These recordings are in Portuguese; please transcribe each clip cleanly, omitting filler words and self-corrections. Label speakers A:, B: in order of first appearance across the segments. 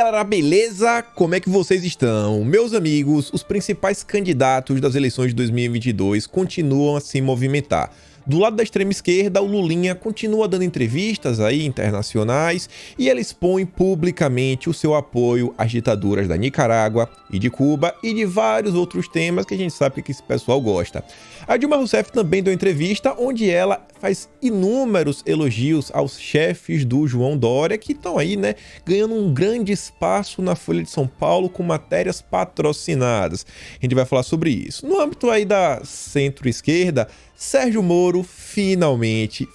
A: galera, beleza? Como é que vocês estão? Meus amigos, os principais candidatos das eleições de 2022 continuam a se movimentar. Do lado da extrema esquerda, o Lulinha continua dando entrevistas aí internacionais e ele expõe publicamente o seu apoio às ditaduras da Nicarágua e de Cuba e de vários outros temas que a gente sabe que esse pessoal gosta. A Dilma Rousseff também deu entrevista onde ela faz inúmeros elogios aos chefes do João Dória que estão aí, né, ganhando um grande espaço na Folha de São Paulo com matérias patrocinadas. A gente vai falar sobre isso. No âmbito aí da centro-esquerda, Sérgio Moro, finalmente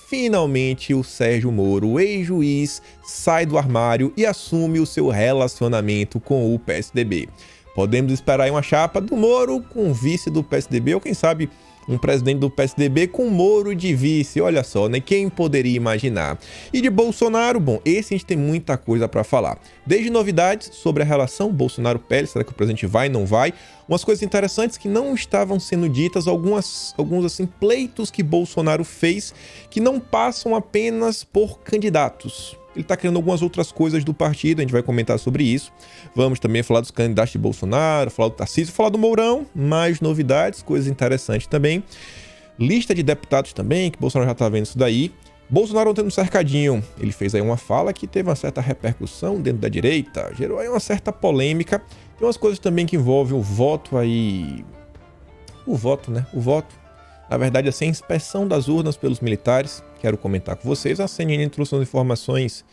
A: o Sérgio Moro, o ex-juiz, sai do armário e assume o seu relacionamento com o PSDB. Podemos esperar aí uma chapa do Moro com o vice do PSDB ou quem sabe um presidente do PSDB com Moro de vice, olha só, né? Quem poderia imaginar? E de Bolsonaro, bom, esse a gente tem muita coisa para falar. Desde novidades sobre a relação Bolsonaro-Pérez, será que o presidente vai, não vai? Umas coisas interessantes que não estavam sendo ditas, alguns assim, pleitos que Bolsonaro fez que não passam apenas por candidatos. Ele está criando algumas outras coisas do partido, a gente vai comentar sobre isso. Vamos também falar dos candidatos de Bolsonaro, falar do Tarcísio, falar do Mourão, mais novidades, coisas interessantes também. Lista de deputados também, que Bolsonaro já está vendo isso daí. Bolsonaro ontem no cercadinho, ele fez aí uma fala que teve uma certa repercussão dentro da direita, gerou aí uma certa polêmica. Tem umas coisas também que envolvem o voto aí... O voto. Na verdade, assim, a inspeção das urnas pelos militares. Quero comentar com vocês. A CNN trouxe umas informações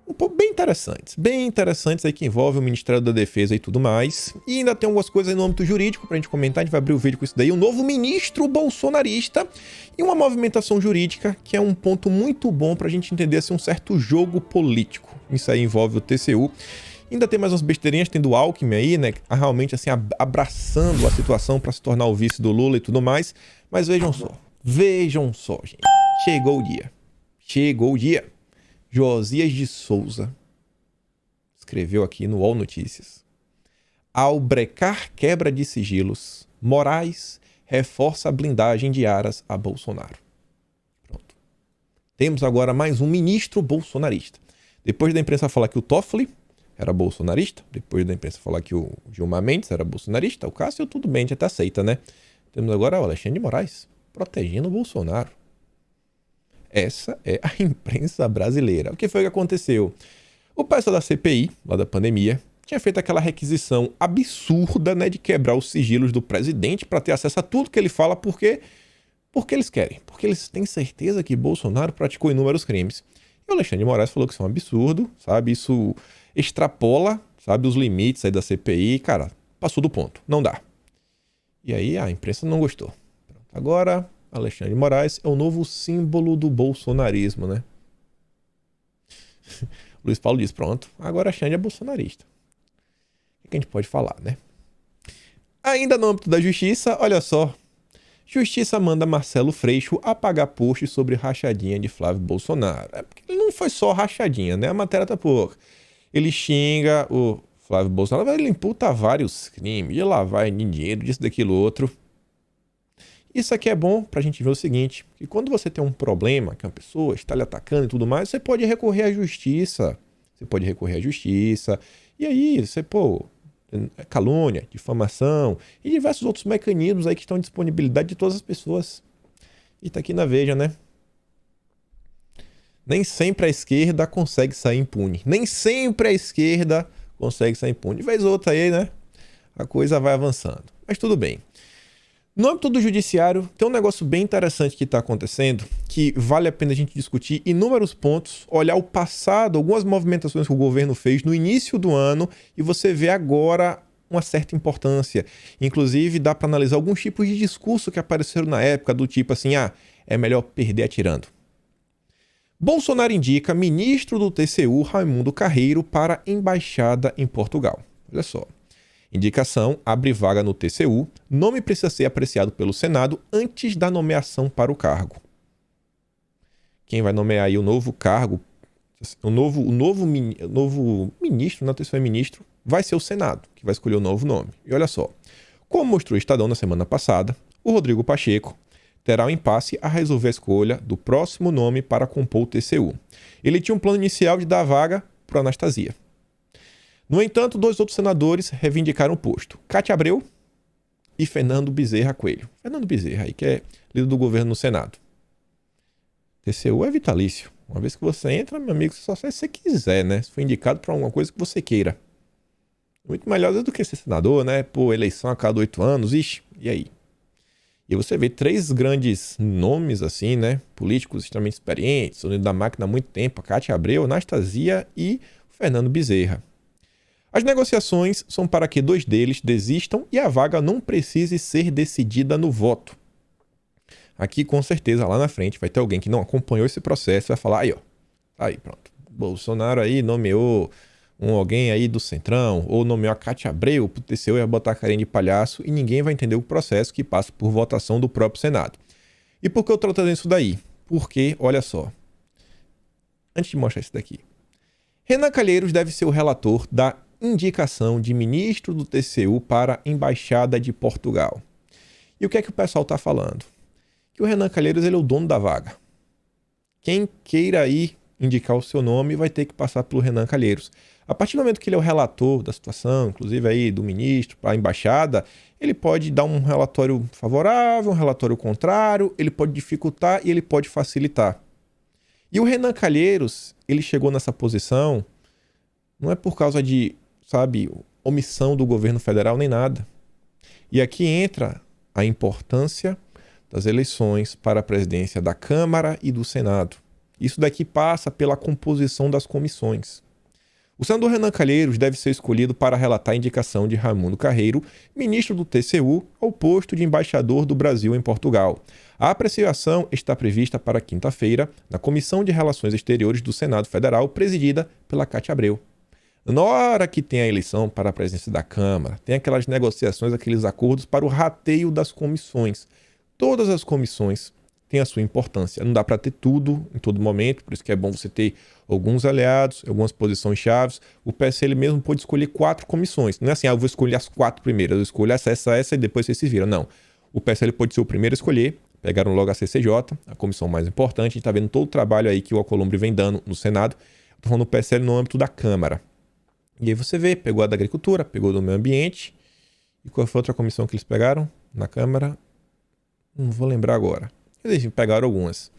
A: um pouco bem interessantes aí que envolvem o Ministério da Defesa e tudo mais. E ainda tem algumas coisas aí no âmbito jurídico pra gente comentar. A gente vai abrir o vídeo com isso daí. O novo ministro bolsonarista e uma movimentação jurídica que é um ponto muito bom pra gente entender assim, um certo jogo político. Isso aí envolve o TCU. Ainda tem mais umas besteirinhas, tem do Alckmin aí, né? Realmente assim, abraçando a situação para se tornar o vice do Lula e tudo mais. Mas vejam só, gente. Chegou o dia. Josias de Souza escreveu aqui no UOL Notícias. Ao brecar quebra de sigilos, Moraes reforça a blindagem de aras a Bolsonaro. Pronto. Temos agora mais um ministro bolsonarista. Depois da imprensa falar que o Toffoli era bolsonarista, depois da imprensa falar que o Gilmar Mendes era bolsonarista, o Cássio tudo bem, a gente até aceita, né? Temos agora o Alexandre de Moraes protegendo o Bolsonaro. Essa é a imprensa brasileira. O que foi que aconteceu? O pessoal da CPI, lá da pandemia, tinha feito aquela requisição absurda, né, de quebrar os sigilos do presidente para ter acesso a tudo que ele fala, porque eles querem. Porque eles têm certeza que Bolsonaro praticou inúmeros crimes. E o Alexandre de Moraes falou que isso é um absurdo, sabe? Isso extrapola, sabe, os limites aí da CPI. Cara, passou do ponto. Não dá. E aí a imprensa não gostou. Pronto. Agora, Alexandre de Moraes é o novo símbolo do bolsonarismo, né? Luiz Paulo diz, pronto, agora Alexandre é bolsonarista. O que a gente pode falar, né? Ainda no âmbito da justiça, olha só. Justiça manda Marcelo Freixo apagar post sobre rachadinha de Flávio Bolsonaro. É porque não foi só rachadinha, né? A matéria tá por... Ele xinga o Flávio Bolsonaro, ele imputa vários crimes, de lavagem de dinheiro, disso, daquilo, outro. Isso aqui é bom pra gente ver o seguinte, que quando você tem um problema, que uma pessoa está lhe atacando e tudo mais, você pode recorrer à justiça. E aí, você, calúnia, difamação e diversos outros mecanismos aí que estão à disponibilidade de todas as pessoas. E tá aqui na Veja, né? Nem sempre a esquerda consegue sair impune. Vez outra aí, né? A coisa vai avançando. Mas tudo bem. No âmbito do judiciário, tem um negócio bem interessante que está acontecendo, que vale a pena a gente discutir inúmeros pontos, olhar o passado, algumas movimentações que o governo fez no início do ano, e você vê agora uma certa importância. Inclusive, dá para analisar alguns tipos de discurso que apareceram na época, do tipo assim, é melhor perder atirando. Bolsonaro indica ministro do TCU, Raimundo Carreiro, para embaixada em Portugal. Olha só. Indicação abre vaga no TCU. Nome precisa ser apreciado pelo Senado antes da nomeação para o cargo. Quem vai nomear aí o novo cargo, o novo ministro, não sei se foi ministro, vai ser o Senado, que vai escolher o novo nome. E olha só, como mostrou o Estadão na semana passada, o Rodrigo Pacheco terá um impasse a resolver a escolha do próximo nome para compor o TCU. Ele tinha um plano inicial de dar vaga para Anastasia. No entanto, 2 outros senadores reivindicaram o posto: Cátia Abreu e Fernando Bezerra Coelho. Fernando Bezerra, aí, que é líder do governo no Senado. TCU é vitalício. Uma vez que você entra, meu amigo, você só faz se você quiser, né? Se for indicado para alguma coisa que você queira. Muito melhor do que ser senador, né? Pô, eleição a cada 8 anos, ixi, e aí? E você vê 3 grandes nomes, assim, né? Políticos extremamente experientes, unidos da máquina há muito tempo: a Cátia Abreu, Anastasia e o Fernando Bezerra. As negociações são para que 2 deles desistam e a vaga não precise ser decidida no voto. Aqui, com certeza, lá na frente, vai ter alguém que não acompanhou esse processo e vai falar: aí, ó, aí, pronto. Bolsonaro aí nomeou alguém aí do Centrão, ou nomeou a Cátia Abreu pro TCU e vai botar a carinha de palhaço, e ninguém vai entender o processo que passa por votação do próprio Senado. E por que eu tô trazendo isso daí? Porque, olha só, antes de mostrar isso daqui, Renan Calheiros deve ser o relator da indicação de ministro do TCU para a Embaixada de Portugal. E o que é que o pessoal tá falando? Que o Renan Calheiros, ele é o dono da vaga. Quem queira aí indicar o seu nome vai ter que passar pelo Renan Calheiros. A partir do momento que ele é o relator da situação, inclusive aí do ministro para a embaixada, ele pode dar um relatório favorável, um relatório contrário, ele pode dificultar e ele pode facilitar. E o Renan Calheiros, ele chegou nessa posição não é por causa de, sabe, omissão do governo federal nem nada. E aqui entra a importância das eleições para a presidência da Câmara e do Senado. Isso daqui passa pela composição das comissões. O senador Renan Calheiros deve ser escolhido para relatar a indicação de Raimundo Carreiro, ministro do TCU, ao posto de embaixador do Brasil em Portugal. A apreciação está prevista para quinta-feira, na Comissão de Relações Exteriores do Senado Federal, presidida pela Cátia Abreu. Na hora que tem a eleição para a presidência da Câmara, tem aquelas negociações, aqueles acordos para o rateio das comissões. Todas as comissões têm a sua importância. Não dá para ter tudo em todo momento, por isso que é bom você ter alguns aliados, algumas posições chaves. O PSL mesmo pode escolher 4 comissões. Não é assim, eu vou escolher as 4 primeiras, eu escolho essa e depois vocês se viram. Não. O PSL pode ser o primeiro a escolher. Pegaram logo a CCJ, a comissão mais importante. A gente está vendo todo o trabalho aí que o Alcolumbre vem dando no Senado. Estou falando do PSL no âmbito da Câmara. E aí você vê, pegou a da Agricultura, pegou a do Meio Ambiente. E qual foi a outra comissão que eles pegaram na Câmara? Não vou lembrar agora. Eles pegaram algumas.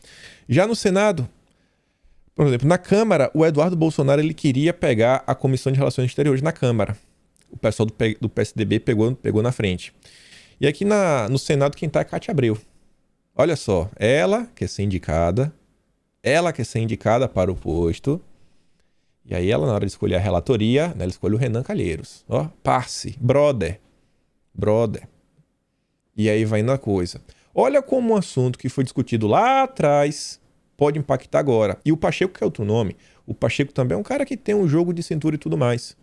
A: Já no Senado, por exemplo, na Câmara, o Eduardo Bolsonaro ele queria pegar a Comissão de Relações Exteriores na Câmara. O pessoal do PSDB pegou na frente. E aqui no Senado quem está é a Cátia Abreu. Olha só, ela quer ser indicada para o posto. E aí ela, na hora de escolher a relatoria, né, ela escolhe o Renan Calheiros. Ó, parce, brother. E aí vai na coisa. Olha como um assunto que foi discutido lá atrás pode impactar agora. E o Pacheco, que é outro nome, o Pacheco também é um cara que tem um jogo de cintura e tudo mais.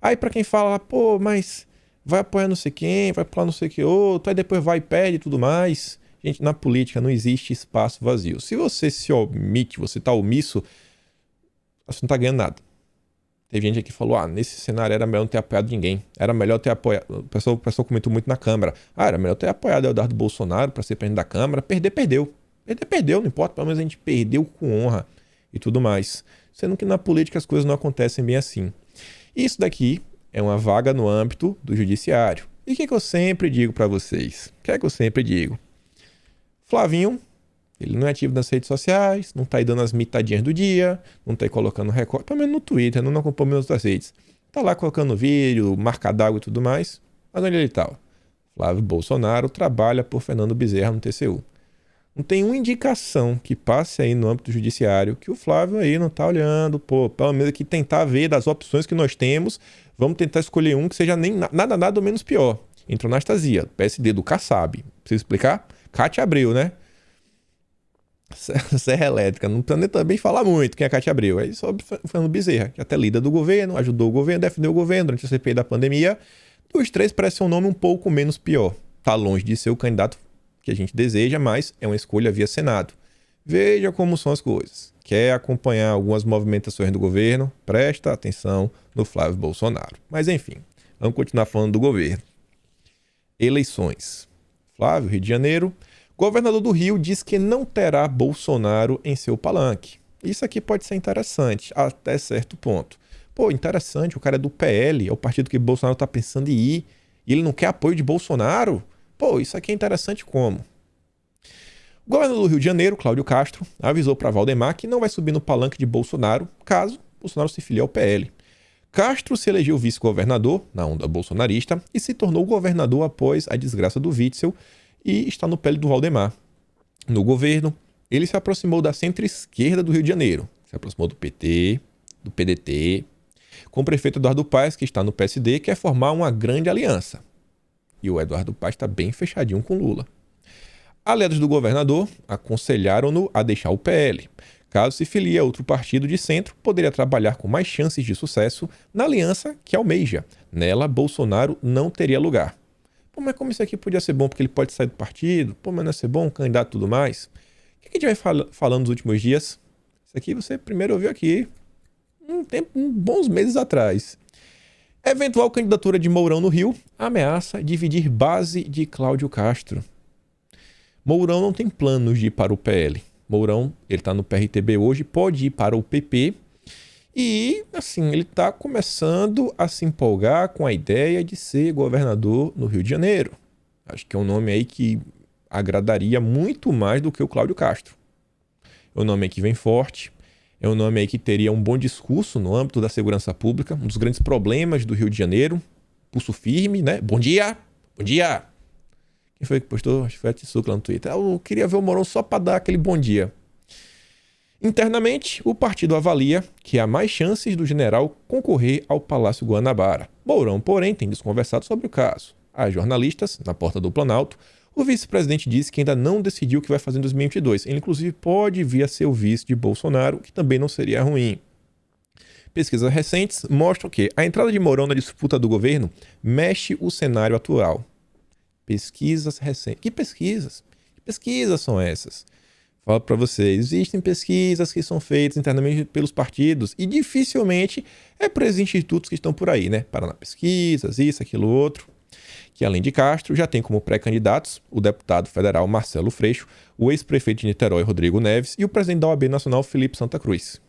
A: Aí pra quem fala, pô, mas vai apoiar não sei quem, vai apoiar não sei que outro, aí depois vai e pede e tudo mais. Gente, na política não existe espaço vazio. Se você se omite, você tá omisso, você não tá ganhando nada. Teve gente aqui que falou, nesse cenário era melhor não ter apoiado ninguém. Era melhor ter apoiado... O pessoal comentou muito na Câmara. Era melhor ter apoiado o Eduardo Bolsonaro para ser presidente da Câmara. Perdeu, não importa. Pelo menos a gente perdeu com honra e tudo mais. Sendo que na política as coisas não acontecem bem assim. Isso daqui é uma vaga no âmbito do judiciário. E o que eu sempre digo para vocês? O que é que eu sempre digo? Flavinho, ele não é ativo nas redes sociais, não tá aí dando as mitadinhas do dia, não tá aí colocando recorte, pelo menos no Twitter, não acompanha nas outras redes. Tá lá colocando vídeo, marca d'água e tudo mais, mas onde ele tá? Flávio Bolsonaro trabalha por Fernando Bezerra no TCU. Não tem uma indicação que passe aí no âmbito judiciário que o Flávio aí não tá olhando, pô, pelo menos aqui tentar ver das opções que nós temos, vamos tentar escolher um que seja nem nada ou menos pior. Entrou na Anastasia, PSD do Kassab. Precisa explicar? Cátia Abreu, né? Serra Elétrica, não precisa nem também falar muito quem é a Cátia Abreu. Aí só o Fernando Bezerra, que é até líder do governo, ajudou o governo, defendeu o governo durante a CPI da pandemia. Dos 3 parece ser um nome um pouco menos pior. Tá longe de ser o candidato que a gente deseja, mas é uma escolha via Senado. Veja como são as coisas. Quer acompanhar algumas movimentações do governo? Presta atenção no Flávio Bolsonaro. Mas enfim, vamos continuar falando do governo. Eleições. Flávio, Rio de Janeiro. Governador do Rio diz que não terá Bolsonaro em seu palanque. Isso aqui pode ser interessante, até certo ponto. Pô, interessante, o cara é do PL, é o partido que Bolsonaro tá pensando em ir, e ele não quer apoio de Bolsonaro? Pô, isso aqui é interessante como? O governador do Rio de Janeiro, Cláudio Castro, avisou para Valdemar que não vai subir no palanque de Bolsonaro caso Bolsonaro se filie ao PL. Castro se elegeu vice-governador, na onda bolsonarista, e se tornou governador após a desgraça do Witzel e está no PL do Valdemar. No governo, ele se aproximou da centro-esquerda do Rio de Janeiro, se aproximou do PT, do PDT, com o prefeito Eduardo Paes, que está no PSD, quer formar uma grande aliança. E o Eduardo Paes está bem fechadinho com Lula. Aliados do governador aconselharam-no a deixar o PL. Caso se filie a outro partido de centro, poderia trabalhar com mais chances de sucesso na aliança que almeja. Nela, Bolsonaro não teria lugar. Pô, mas como isso aqui podia ser bom porque ele pode sair do partido? Pô, mas não ia ser bom, candidato e tudo mais? O que a gente vai falando nos últimos dias? Isso aqui você primeiro ouviu aqui bons meses atrás. Eventual candidatura de Mourão no Rio ameaça dividir base de Cláudio Castro. Mourão não tem planos de ir para o PL. Mourão, ele está no PRTB hoje, pode ir para o PP. E, assim, ele está começando a se empolgar com a ideia de ser governador no Rio de Janeiro. Acho que é um nome aí que agradaria muito mais do que o Cláudio Castro. É um nome aí que vem forte. É um nome aí que teria um bom discurso no âmbito da segurança pública. Um dos grandes problemas do Rio de Janeiro. Pulso firme, né? Bom dia! Bom dia! Quem foi que postou? Acho que foi a Tsuka lá no Twitter. Eu queria ver o Mourão só para dar aquele bom dia. Internamente, o partido avalia que há mais chances do general concorrer ao Palácio Guanabara. Mourão, porém, tem desconversado sobre o caso. A jornalistas, na porta do Planalto, o vice-presidente disse que ainda não decidiu o que vai fazer em 2022. Ele, inclusive, pode vir a ser o vice de Bolsonaro, que também não seria ruim. Pesquisas recentes mostram que a entrada de Mourão na disputa do governo mexe o cenário atual. Pesquisas recentes. Que pesquisas? Que pesquisas são essas? Falo para vocês, existem pesquisas que são feitas internamente pelos partidos e dificilmente é por esses institutos que estão por aí, né? Paraná Pesquisas, isso, aquilo, outro. Que além de Castro, já tem como pré-candidatos o deputado federal Marcelo Freixo, o ex-prefeito de Niterói Rodrigo Neves e o presidente da OAB Nacional Felipe Santa Cruz.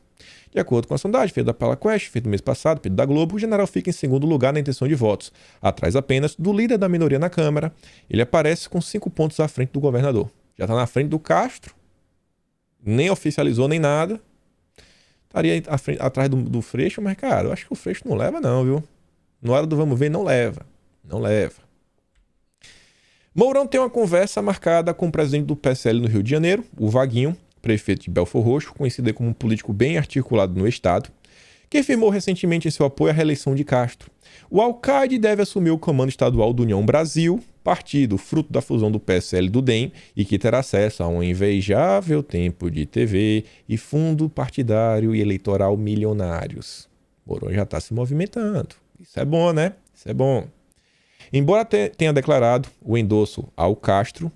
A: De acordo com a sondagem feita pela Quest, feita no mês passado, feita da Globo, o general fica em segundo lugar na intenção de votos, atrás apenas do líder da minoria na Câmara. Ele aparece com 5 pontos à frente do governador. Já está na frente do Castro, nem oficializou nem nada. Estaria atrás do Freixo, mas, cara, eu acho que o Freixo não leva não, viu? Na hora do vamos ver, não leva. Não leva. Mourão tem uma conversa marcada com o presidente do PSL no Rio de Janeiro, o Vaguinho, prefeito de Belfor Roxo, conhecido como um político bem articulado no estado, que afirmou recentemente seu apoio à reeleição de Castro. O alcaide deve assumir o comando estadual do União Brasil, partido fruto da fusão do PSL e do DEM, e que terá acesso a um invejável tempo de TV e fundo partidário e eleitoral milionários. Mourão já está se movimentando. Isso é bom, né? Isso é bom. Embora tenha declarado o endosso ao Castro,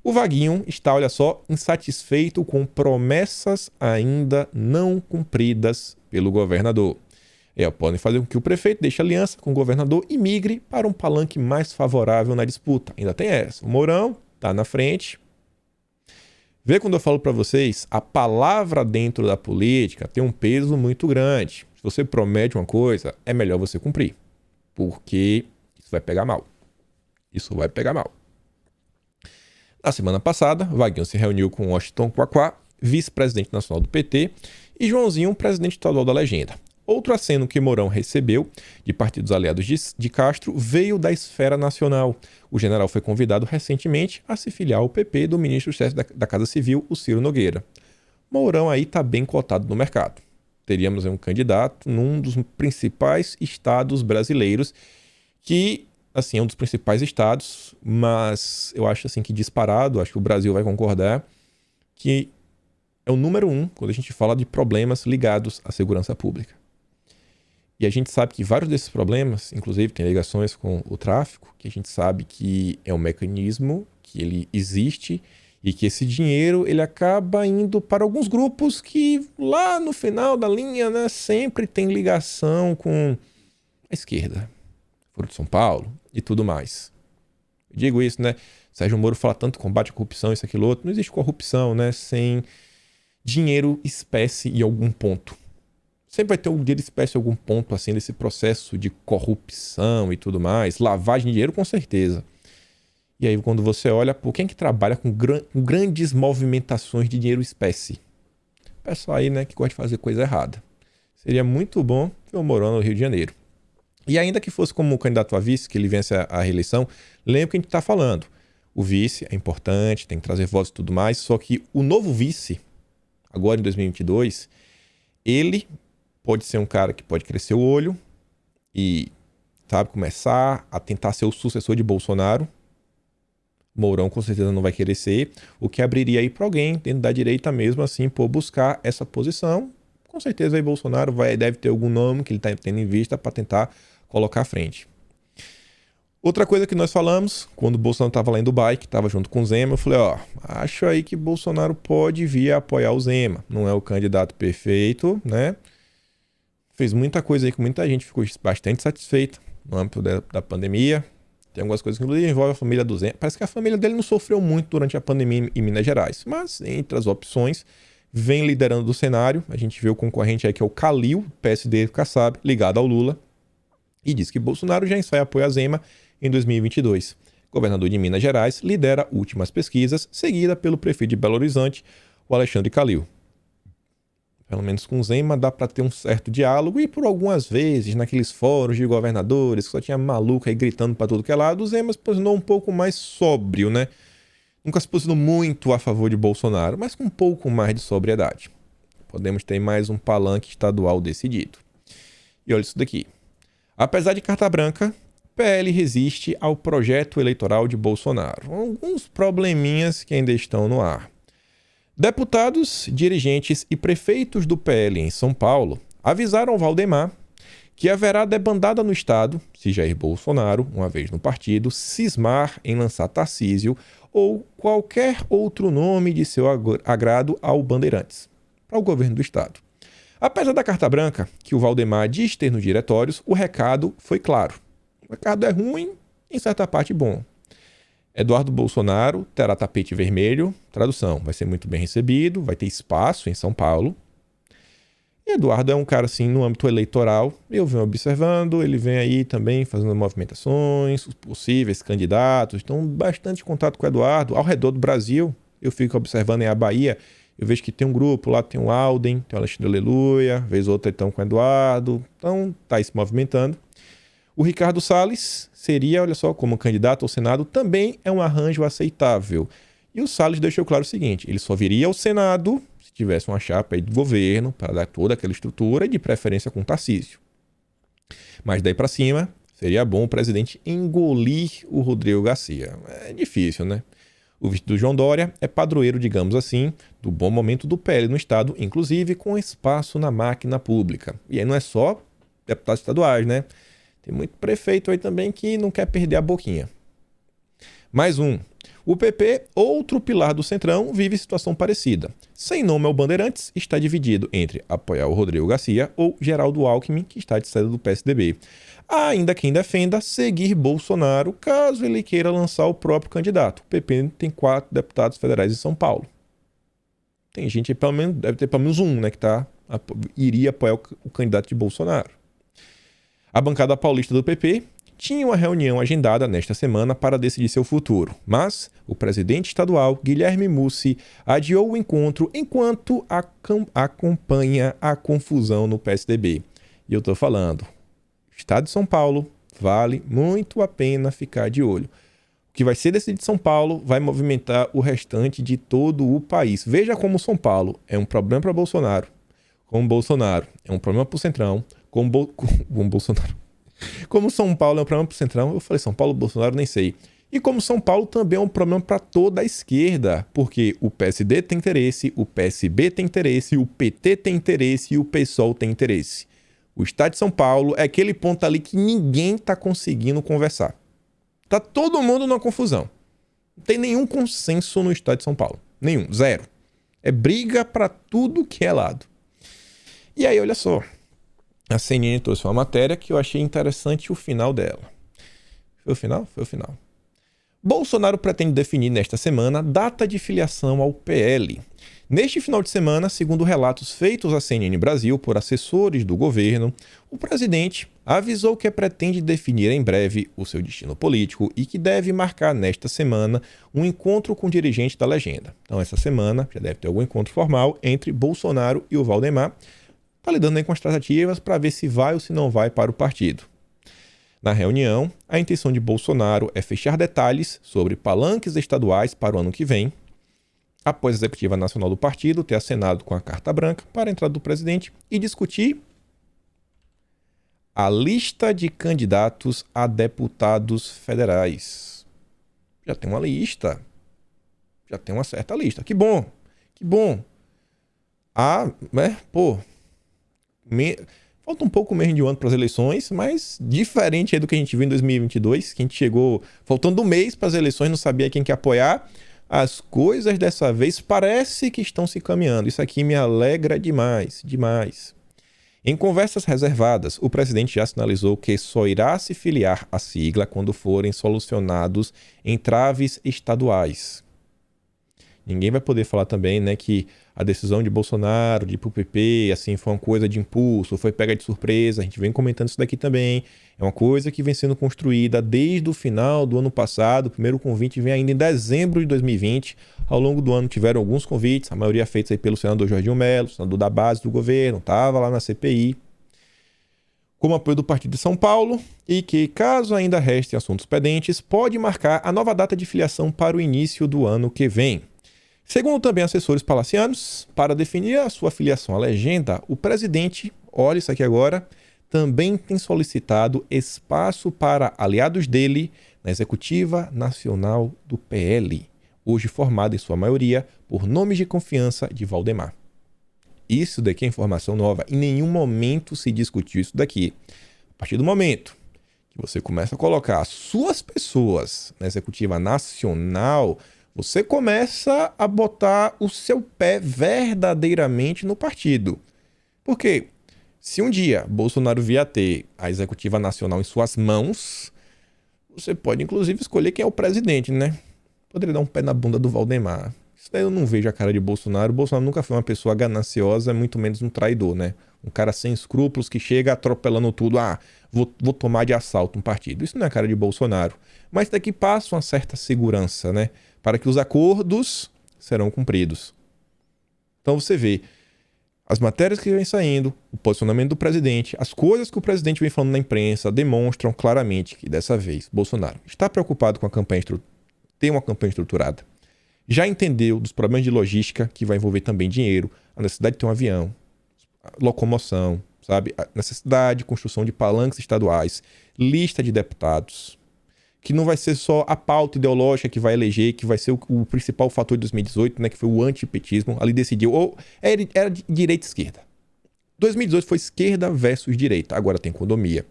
A: o Vaguinho está, olha só, insatisfeito com promessas ainda não cumpridas pelo governador. Podem fazer com que o prefeito deixe aliança com o governador e migre para um palanque mais favorável na disputa. Ainda tem essa. O Mourão está na frente. Vê quando eu falo para vocês, a palavra dentro da política tem um peso muito grande. Se você promete uma coisa, é melhor você cumprir. Porque isso vai pegar mal. Isso vai pegar mal. Na semana passada, Vaguinho se reuniu com Washington Quaquá, vice-presidente nacional do PT, e Joãozinho, presidente estadual da Legenda. Outro aceno que Mourão recebeu de partidos aliados de Castro veio da esfera nacional. O general foi convidado recentemente a se filiar ao PP do ministro-chefe da Casa Civil, o Ciro Nogueira. Mourão aí está bem cotado no mercado. Teríamos um candidato num dos principais estados brasileiros que, assim, é um dos principais estados, mas eu acho assim que disparado, acho que o Brasil vai concordar, que é o número 1 quando a gente fala de problemas ligados à segurança pública. E a gente sabe que vários desses problemas, inclusive tem ligações com o tráfico, que a gente sabe que é um mecanismo, que ele existe e que esse dinheiro ele acaba indo para alguns grupos que lá no final da linha, né, sempre tem ligação com a esquerda, Foro de São Paulo e tudo mais. Eu digo isso, né? Sérgio Moro fala tanto combate à corrupção, isso, aquilo, outro. Não existe corrupção, né, sem dinheiro espécie em algum ponto. Sempre vai ter um dinheiro espécie em algum ponto assim desse processo de corrupção e tudo mais. Lavagem de dinheiro, com certeza. E aí, quando você olha, por quem que trabalha com grandes movimentações de dinheiro espécie? Pessoal aí, né, que gosta de fazer coisa errada. Seria muito bom ver o Mourão no Rio de Janeiro. E ainda que fosse como candidato a vice, que ele vence a reeleição, lembra que a gente está falando. O vice é importante, tem que trazer votos e tudo mais, só que o novo vice, agora em 2022, ele pode ser um cara que pode crescer o olho e, sabe, começar a tentar ser o sucessor de Bolsonaro. Mourão com certeza não vai querer ser, o que abriria aí para alguém dentro da direita mesmo assim por buscar essa posição. Com certeza aí Bolsonaro deve ter algum nome que ele está tendo em vista para tentar colocar à frente. Outra coisa que nós falamos, quando o Bolsonaro estava lá em Dubai, que estava junto com o Zema, eu falei, acho aí que Bolsonaro pode vir a apoiar o Zema. Não é o candidato perfeito, né? Fez muita coisa aí que muita gente ficou bastante satisfeita no âmbito da pandemia. Tem algumas coisas que envolvem a família do Zema. Parece que a família dele não sofreu muito durante a pandemia em Minas Gerais. Mas, entre as opções, vem liderando do cenário. A gente vê o concorrente aí que é o Calil, PSD Kassab, ligado ao Lula. E diz que Bolsonaro já ensaia apoio a Zema em 2022. Governador de Minas Gerais lidera últimas pesquisas, seguida pelo prefeito de Belo Horizonte, o Alexandre Calil. Pelo menos com o Zema dá para ter um certo diálogo e por algumas vezes naqueles fóruns de governadores que só tinha maluco aí gritando para tudo que é lado, o Zema se posicionou um pouco mais sóbrio, né? Nunca se posicionou muito a favor de Bolsonaro, mas com um pouco mais de sobriedade. Podemos ter mais um palanque estadual decidido. E olha isso daqui. Apesar de carta branca, PL resiste ao projeto eleitoral de Bolsonaro. Alguns probleminhas que ainda estão no ar. Deputados, dirigentes e prefeitos do PL em São Paulo avisaram ao Valdemar que haverá debandada no estado se Jair Bolsonaro, uma vez no partido, cismar em lançar Tarcísio ou qualquer outro nome de seu agrado ao Bandeirantes, para o governo do estado. Apesar da carta branca que o Valdemar diz ter nos diretórios, o recado foi claro. O recado é ruim, em certa parte bom. Eduardo Bolsonaro terá tapete vermelho, tradução, vai ser muito bem recebido, vai ter espaço em São Paulo. E Eduardo é um cara assim no âmbito eleitoral, eu venho observando, ele vem aí também fazendo movimentações, os possíveis candidatos, então bastante contato com o Eduardo, ao redor do Brasil, eu fico observando em a Bahia, eu vejo que tem um grupo lá, tem o Alden, tem o Alexandre Aleluia, vez outra então com o Eduardo, então tá aí se movimentando. O Ricardo Salles seria, olha só, como candidato ao Senado, também é um arranjo aceitável. E o Salles deixou claro o seguinte, ele só viria ao Senado se tivesse uma chapa aí de governo para dar toda aquela estrutura e de preferência com Tarcísio. Mas daí para cima, seria bom o presidente engolir o Rodrigo Garcia. É difícil, né? O vice do João Dória é padroeiro, digamos assim, do bom momento do PL no estado, inclusive com espaço na máquina pública. E aí não é só deputados estaduais, né? Tem muito prefeito aí também que não quer perder a boquinha. Mais um. O PP, outro pilar do Centrão, vive situação parecida. Sem nome ao Bandeirantes, está dividido entre apoiar o Rodrigo Garcia ou Geraldo Alckmin, que está de saída do PSDB. Há ainda quem defenda seguir Bolsonaro, caso ele queira lançar o próprio candidato. O PP tem 4 deputados federais em São Paulo. Tem gente aí, pelo menos, deve ter pelo menos um, né, que iria apoiar o candidato de Bolsonaro. A bancada paulista do PP tinha uma reunião agendada nesta semana para decidir seu futuro, mas o presidente estadual, Guilherme Mussi, adiou o encontro enquanto acompanha a confusão no PSDB. E eu estou falando, o estado de São Paulo vale muito a pena ficar de olho. O que vai ser decidido em São Paulo vai movimentar o restante de todo o país. Veja como São Paulo é um problema para Bolsonaro, como Bolsonaro é um problema para o Centrão, como Bolsonaro. Como São Paulo é um problema para o Centrão, eu falei São Paulo, Bolsonaro, nem sei. E como São Paulo também é um problema para toda a esquerda, porque o PSD tem interesse, o PSB tem interesse, o PT tem interesse e o PSOL tem interesse. O estado de São Paulo é aquele ponto ali que ninguém está conseguindo conversar. Tá todo mundo numa confusão. Não tem nenhum consenso no estado de São Paulo. Nenhum, zero. É briga para tudo que é lado. E aí, olha só. A CNN trouxe uma matéria que eu achei interessante o final dela. Foi o final? Foi o final. Bolsonaro pretende definir nesta semana data de filiação ao PL. Neste final de semana, segundo relatos feitos à CNN Brasil por assessores do governo, o presidente avisou que pretende definir em breve o seu destino político e que deve marcar nesta semana um encontro com o dirigente da legenda. Então, essa semana já deve ter algum encontro formal entre Bolsonaro e o Valdemar. Está lidando aí com as tratativas para ver se vai ou se não vai para o partido. Na reunião, a intenção de Bolsonaro é fechar detalhes sobre palanques estaduais para o ano que vem, após a executiva nacional do partido ter assinado com a carta branca para a entrada do presidente e discutir a lista de candidatos a deputados federais. Já tem uma lista. Já tem uma certa lista. Que bom. Que bom. Falta um pouco menos de um ano para as eleições, mas diferente aí do que a gente viu em 2022, que a gente chegou faltando um mês para as eleições, não sabia quem que apoiar. As coisas dessa vez parece que estão se caminhando. Isso aqui me alegra demais, demais. Em conversas reservadas, o presidente já sinalizou que só irá se filiar à sigla quando forem solucionados entraves estaduais. Ninguém vai poder falar também, né, que a decisão de Bolsonaro de ir pro PP, assim, foi uma coisa de impulso, foi pega de surpresa. A gente vem comentando isso daqui também. É uma coisa que vem sendo construída desde o final do ano passado. O primeiro convite vem ainda em dezembro de 2020. Ao longo do ano tiveram alguns convites, a maioria feitos aí pelo senador Jorginho Melo, senador da base do governo, estava lá na CPI, como apoio do Partido de São Paulo, e que, caso ainda restem assuntos pendentes, pode marcar a nova data de filiação para o início do ano que vem. Segundo também assessores palacianos, para definir a sua filiação à legenda, o presidente, olha isso aqui agora, também tem solicitado espaço para aliados dele na Executiva Nacional do PL, hoje formada em sua maioria por nomes de confiança de Valdemar. Isso daqui é informação nova, em nenhum momento se discutiu isso daqui. A partir do momento que você começa a colocar suas pessoas na Executiva Nacional, você começa a botar o seu pé verdadeiramente no partido. Por quê? Se um dia Bolsonaro vier a ter a Executiva Nacional em suas mãos, você pode inclusive escolher quem é o presidente, né? Poderia dar um pé na bunda do Valdemar. Isso daí eu não vejo a cara de Bolsonaro. Bolsonaro nunca foi uma pessoa gananciosa, muito menos um traidor, né? Um cara sem escrúpulos que chega atropelando tudo. Vou tomar de assalto um partido. Isso não é a cara de Bolsonaro. Mas daqui passa uma certa segurança, né? Para que os acordos serão cumpridos. Então você vê as matérias que vêm saindo, o posicionamento do presidente, as coisas que o presidente vem falando na imprensa demonstram claramente que dessa vez Bolsonaro está preocupado com a campanha, tem uma campanha estruturada, já entendeu dos problemas de logística que vai envolver também dinheiro, a necessidade de ter um avião, locomoção, sabe? A necessidade de construção de palanques estaduais, lista de deputados, que não vai ser só a pauta ideológica que vai eleger, que vai ser o principal fator de 2018, né, que foi o antipetismo. Ali decidiu, ou era direita e esquerda. 2018 foi esquerda versus direita. Agora tem condomia.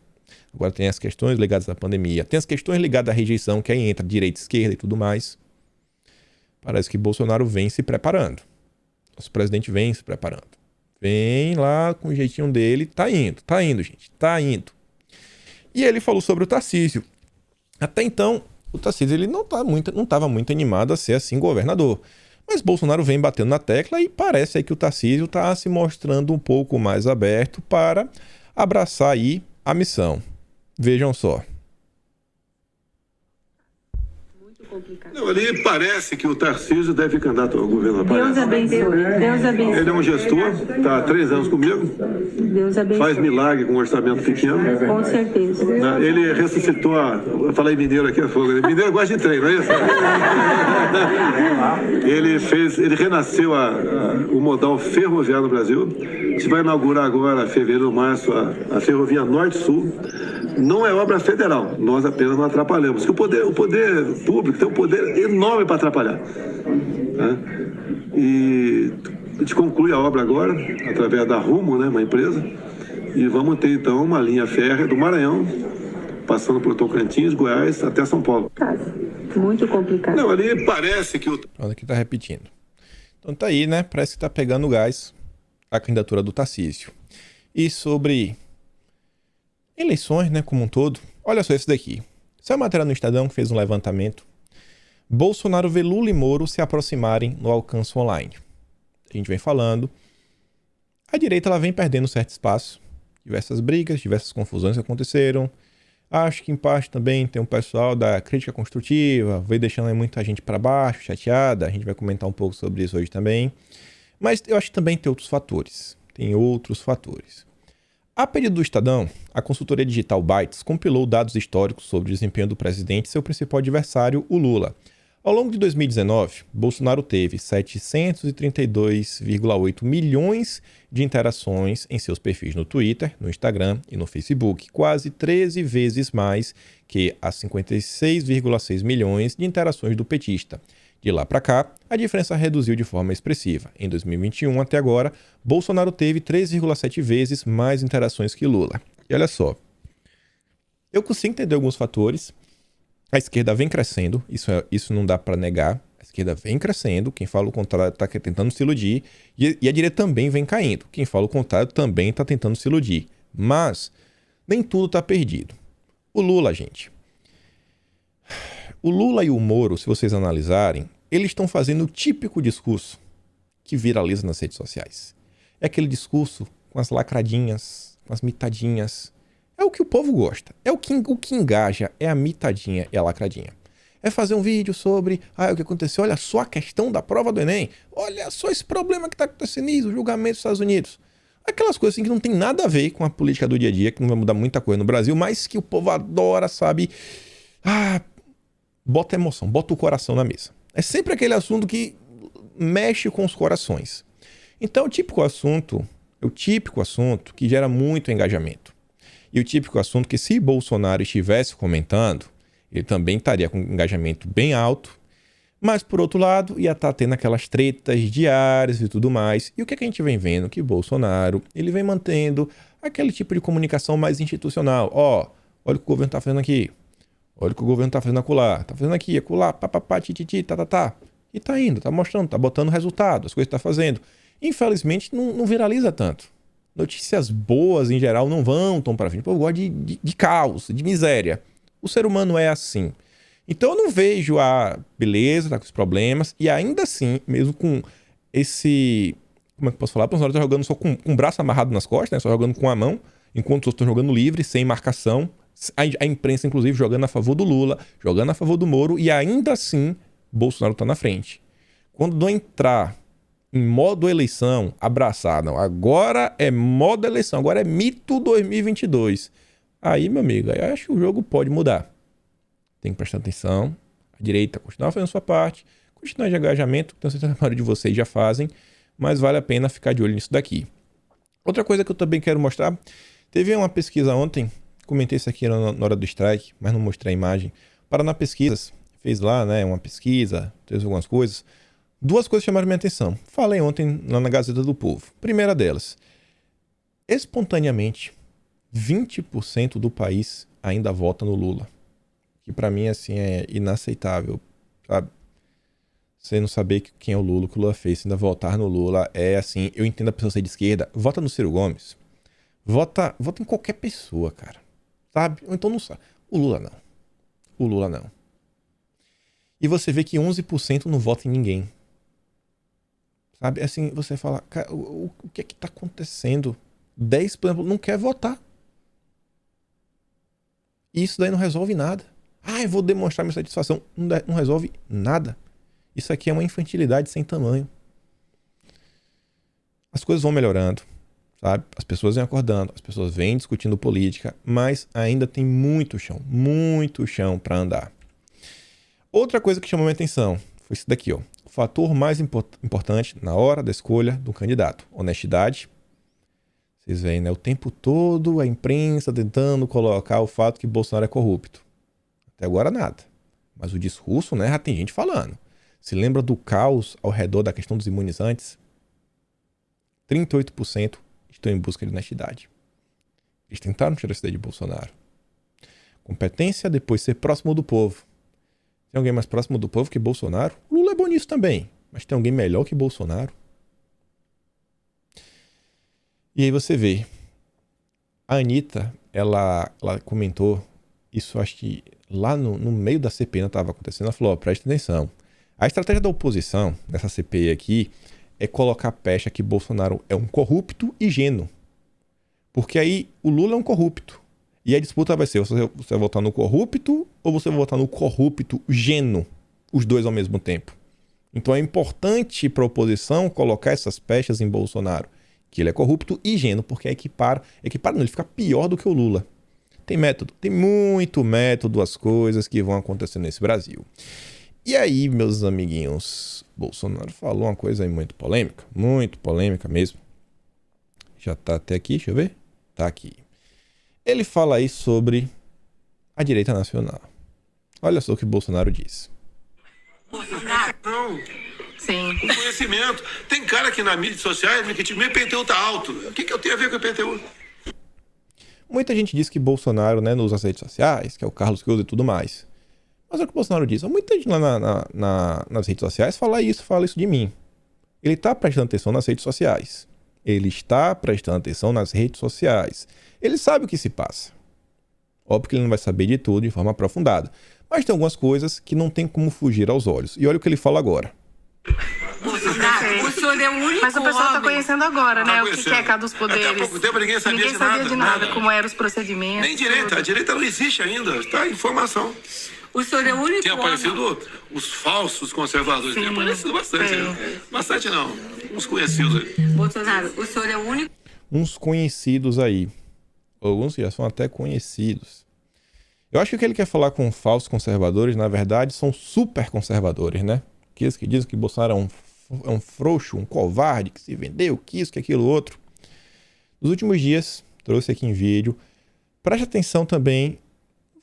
A: Agora tem as questões ligadas à pandemia. Tem as questões ligadas à rejeição, que aí entra direita e esquerda e tudo mais. Parece que Bolsonaro vem se preparando. Nosso presidente vem se preparando. Vem lá com o jeitinho dele. Tá indo, gente. Tá indo. E ele falou sobre o Tarcísio. Até então, o Tarcísio ele não estava muito animado a ser assim governador. Mas Bolsonaro vem batendo na tecla e parece aí que o Tarcísio está se mostrando um pouco mais aberto para abraçar aí a missão. Vejam só.
B: Não, ali parece que o Tarcísio deve ir candidato ao governo.
C: Deus abençoe. Deus abençoe.
B: Ele é um gestor, está há 3 anos comigo.
C: Deus abençoe.
B: Faz milagre com um orçamento pequeno.
C: Com certeza.
B: Ele ressuscitou eu falei mineiro aqui, mineiro gosta de trem, não é isso? Ele renasceu o modal ferroviário no Brasil. A gente vai inaugurar agora, fevereiro, março, a ferrovia Norte-Sul. Não é obra federal, nós apenas não atrapalhamos. O poder público tem um poder enorme para atrapalhar. Né? E a gente conclui a obra agora, através da Rumo, né, uma empresa, e vamos ter então uma linha férrea do Maranhão, passando por Tocantins, Goiás, até São Paulo.
C: Muito complicado.
B: Não, ali parece que
A: Olha que tá repetindo. Então tá aí, né? Parece que tá pegando gás a candidatura do Tarcísio. E sobre eleições, né, como um todo, olha só esse daqui. Essa é uma matéria no Estadão que fez um levantamento. Bolsonaro vê Lula e Moro se aproximarem no alcance online. a gente vem falando, a direita ela vem perdendo certo espaço. Diversas brigas, diversas confusões que aconteceram. Acho que em parte também tem um pessoal da crítica construtiva, veio deixando muita gente para baixo, chateada. A gente vai comentar um pouco sobre isso hoje também. Mas eu acho que também tem outros fatores. A pedido do Estadão, a consultoria digital Bytes compilou dados históricos sobre o desempenho do presidente e seu principal adversário, o Lula. Ao longo de 2019, Bolsonaro teve 732,8 milhões de interações em seus perfis no Twitter, no Instagram e no Facebook, quase 13 vezes mais que as 56,6 milhões de interações do petista. De lá para cá, a diferença reduziu de forma expressiva. Em 2021 até agora, Bolsonaro teve 3,7 vezes mais interações que Lula. E olha só, eu consigo entender alguns fatores. A esquerda vem crescendo, isso não dá para negar. A esquerda vem crescendo, quem fala o contrário está tentando se iludir. E a direita também vem caindo, quem fala o contrário também está tentando se iludir. Mas nem tudo está perdido. O Lula, gente. O Lula e o Moro, se vocês analisarem, eles estão fazendo o típico discurso que viraliza nas redes sociais. É aquele discurso com as lacradinhas, com as mitadinhas. É o que o povo gosta. É o que engaja, é a mitadinha e a lacradinha. É fazer um vídeo sobre o que aconteceu, olha só a questão da prova do Enem, olha só esse problema que está acontecendo nisso, o julgamento dos Estados Unidos. Aquelas coisas assim que não tem nada a ver com a política do dia a dia, que não vai mudar muita coisa no Brasil, mas que o povo adora, sabe? Bota emoção, bota o coração na mesa. É sempre aquele assunto que mexe com os corações. Então, é o típico assunto que gera muito engajamento. E o típico assunto que, se Bolsonaro estivesse comentando, ele também estaria com um engajamento bem alto, mas, por outro lado, ia estar tendo aquelas tretas diárias e tudo mais. E o que a gente vem vendo? Que Bolsonaro, ele vem mantendo aquele tipo de comunicação mais institucional. Olha o que o governo está fazendo aqui. Olha o que o governo está fazendo acolá. Está fazendo aqui, acolá, papapá, tititi, tá. E tá indo, tá mostrando, tá botando resultado, as coisas que tá fazendo. Infelizmente, não viraliza tanto. Notícias boas, em geral, não vão tão para frente. O povo gosta de caos, de miséria. O ser humano é assim. Então eu não vejo beleza, tá com os problemas. E ainda assim, mesmo com esse... Como é que eu posso falar? O Bolsonaro tá jogando só com o braço amarrado nas costas, né? Só jogando com a mão, enquanto os outros estão jogando livre, sem marcação. A imprensa, inclusive, jogando a favor do Lula, jogando a favor do Moro. E ainda assim, Bolsonaro tá na frente. Quando não entrar em modo eleição, abraçar, não, agora é modo eleição, agora é mito 2022. Aí, meu amigo, eu acho que o jogo pode mudar. Tem que prestar atenção, a direita continuar fazendo sua parte, continuar de engajamento, tenho certeza que a maioria de vocês já fazem, mas vale a pena ficar de olho nisso daqui. Outra coisa que eu também quero mostrar, teve uma pesquisa ontem, comentei isso aqui na hora do strike, mas não mostrei a imagem. Paraná Pesquisas fez lá, né, uma pesquisa, fez algumas coisas. Duas coisas chamaram minha atenção. Falei ontem lá na Gazeta do Povo. Primeira delas, espontaneamente, 20% do país ainda vota no Lula. Que pra mim, assim, é inaceitável, sabe? Você não saber quem é o Lula, o que o Lula fez, ainda votar no Lula é assim, eu entendo a pessoa ser de esquerda, vota no Ciro Gomes. Vota em qualquer pessoa, cara. Sabe? Ou então não sabe. O Lula não. E você vê que 11% não vota em ninguém. Sabe? Assim, você fala, cara, o que é que tá acontecendo? 10, por exemplo, não quer votar. E isso daí não resolve nada. Eu vou demonstrar minha satisfação. Não resolve nada. Isso aqui é uma infantilidade sem tamanho. As coisas vão melhorando, sabe? As pessoas vêm acordando, as pessoas vêm discutindo política, mas ainda tem muito chão para andar. Outra coisa que chamou minha atenção foi isso daqui, ó. O fator mais importante na hora da escolha do candidato. Honestidade. Vocês veem, né? O tempo todo a imprensa tentando colocar o fato que Bolsonaro é corrupto. Até agora nada. Mas o discurso, né? Já tem gente falando. Se lembra do caos ao redor da questão dos imunizantes? 38% estão em busca de honestidade. Eles tentaram tirar isso daí de Bolsonaro. Competência, depois ser próximo do povo. Tem alguém mais próximo do povo que Bolsonaro? Lula é bom nisso também. Mas tem alguém melhor que Bolsonaro? E aí você vê. A Anitta, ela comentou isso, acho que lá no meio da CPI não estava acontecendo. Ela falou, preste atenção. A estratégia da oposição nessa CPI aqui é colocar pecha que Bolsonaro é um corrupto e gênio. Porque aí o Lula é um corrupto. E a disputa vai ser, você vai votar no corrupto ou você vai votar no corrupto gênio? Os dois ao mesmo tempo. Então é importante para a oposição colocar essas pechas em Bolsonaro. Que ele é corrupto e gênio, porque equipara não, ele fica pior do que o Lula. Tem método, tem muito método as coisas que vão acontecer nesse Brasil. E aí, meus amiguinhos, Bolsonaro falou uma coisa aí muito polêmica mesmo. Já tá até aqui, deixa eu ver. Tá aqui. Ele fala aí sobre a direita nacional. Olha só o que Bolsonaro disse.
B: Não.
D: Sim.
B: O conhecimento. Tem cara aqui na mídia social que diz: meu IPTU tá alto. O que eu tenho a ver com o IPTU?
A: Muita gente diz que Bolsonaro, né, não usa as redes sociais, que é o Carlos que usa e tudo mais. Mas é o que o Bolsonaro diz. Muita gente lá nas redes sociais fala isso de mim. Ele tá prestando atenção nas redes sociais. Ele sabe o que se passa. Óbvio que ele não vai saber de tudo de forma aprofundada. Mas tem algumas coisas que não tem como fugir aos olhos. E olha o que ele fala agora.
D: Bolsonaro, o senhor é o único. Mas o pessoal está conhecendo agora, né? O que é cada dos poderes.
B: Até há pouco tempo ninguém sabia
D: de nada, como eram os procedimentos.
B: Nem direita. A direita não existe ainda. Está em formação.
D: O senhor é o único.
B: Tem aparecido os falsos conservadores. Sim, tem aparecido bastante. Bastante não. Uns conhecidos aí.
D: Bolsonaro, o senhor é o único.
A: Uns conhecidos aí. Alguns já são até conhecidos. Eu acho que o que ele quer falar com falsos conservadores, na verdade, são super conservadores, né? Aqueles que dizem que Bolsonaro é um frouxo, um covarde, que se vendeu, que isso, que aquilo, outro. Nos últimos dias, trouxe aqui em vídeo. Preste atenção também.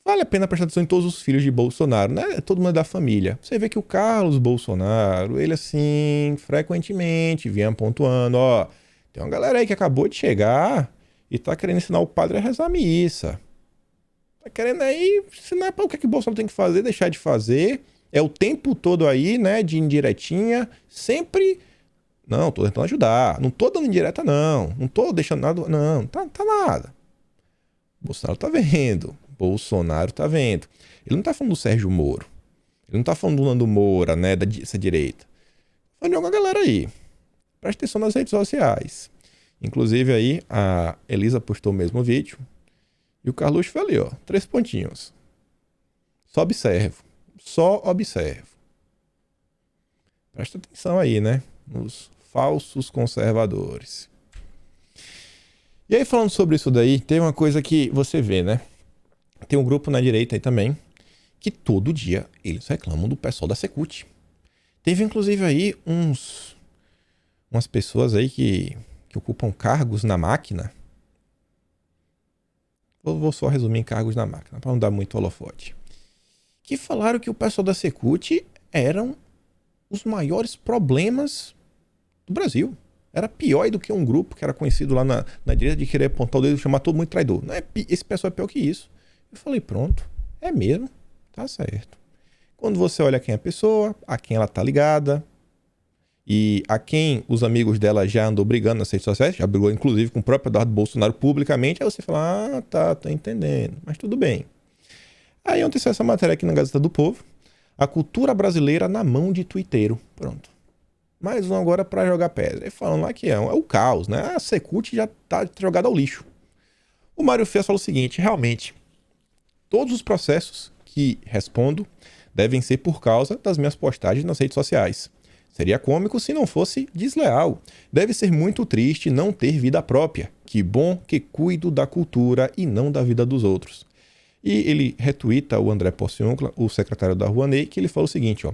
A: Vale a pena prestar atenção em todos os filhos de Bolsonaro, né? Todo mundo é da família. Você vê que o Carlos Bolsonaro, ele assim, frequentemente vinha pontuando, ó, tem uma galera aí que acabou de chegar e tá querendo ensinar o padre a rezar a missa. Tá querendo aí ensinar para o que o Bolsonaro tem que fazer, deixar de fazer. É o tempo todo aí, né, de indiretinha, sempre... Não, tô tentando ajudar. Não tô dando indireta, não. Não tô deixando nada... Não, tá nada. Bolsonaro tá vendo. Ele não tá falando do Sérgio Moro. Ele não tá falando do Nando Moura, né, dessa direita. Tá falando de alguma galera aí. Presta atenção nas redes sociais. Inclusive aí, a Elisa postou o mesmo vídeo. E o Carluxo foi ali, ó. 3 pontinhos. Só observo. Presta atenção aí, né? Nos falsos conservadores. E aí, falando sobre isso daí, tem uma coisa que você vê, né? Tem um grupo na direita aí também, que todo dia eles reclamam do pessoal da Secult. Teve, inclusive, aí umas pessoas aí que ocupam cargos na máquina. Vou só resumir em cargos na máquina, para não dar muito holofote. Que falaram que o pessoal da Secult eram os maiores problemas do Brasil. Era pior do que um grupo que era conhecido lá na direita de querer apontar o dedo e chamar todo mundo de traidor. Não é, esse pessoal é pior que isso. Eu falei, pronto, é mesmo, tá certo. Quando você olha quem é a pessoa, a quem ela tá ligada, e a quem os amigos dela já andou brigando nas redes sociais, já brigou inclusive com o próprio Eduardo Bolsonaro publicamente, aí você fala, tô entendendo, mas tudo bem. Aí aconteceu essa matéria aqui na Gazeta do Povo, a cultura brasileira na mão de tuiteiro, pronto. Mais um agora para jogar pedra. E falando lá que é o caos, né? A Secult já tá jogada ao lixo. O Mário Frias falou o seguinte, realmente, todos os processos que respondo devem ser por causa das minhas postagens nas redes sociais. Seria cômico se não fosse desleal. Deve ser muito triste não ter vida própria. Que bom que cuido da cultura e não da vida dos outros. E ele retuita o André Porciúncula, o secretário da Rouanet, que ele falou o seguinte, ó.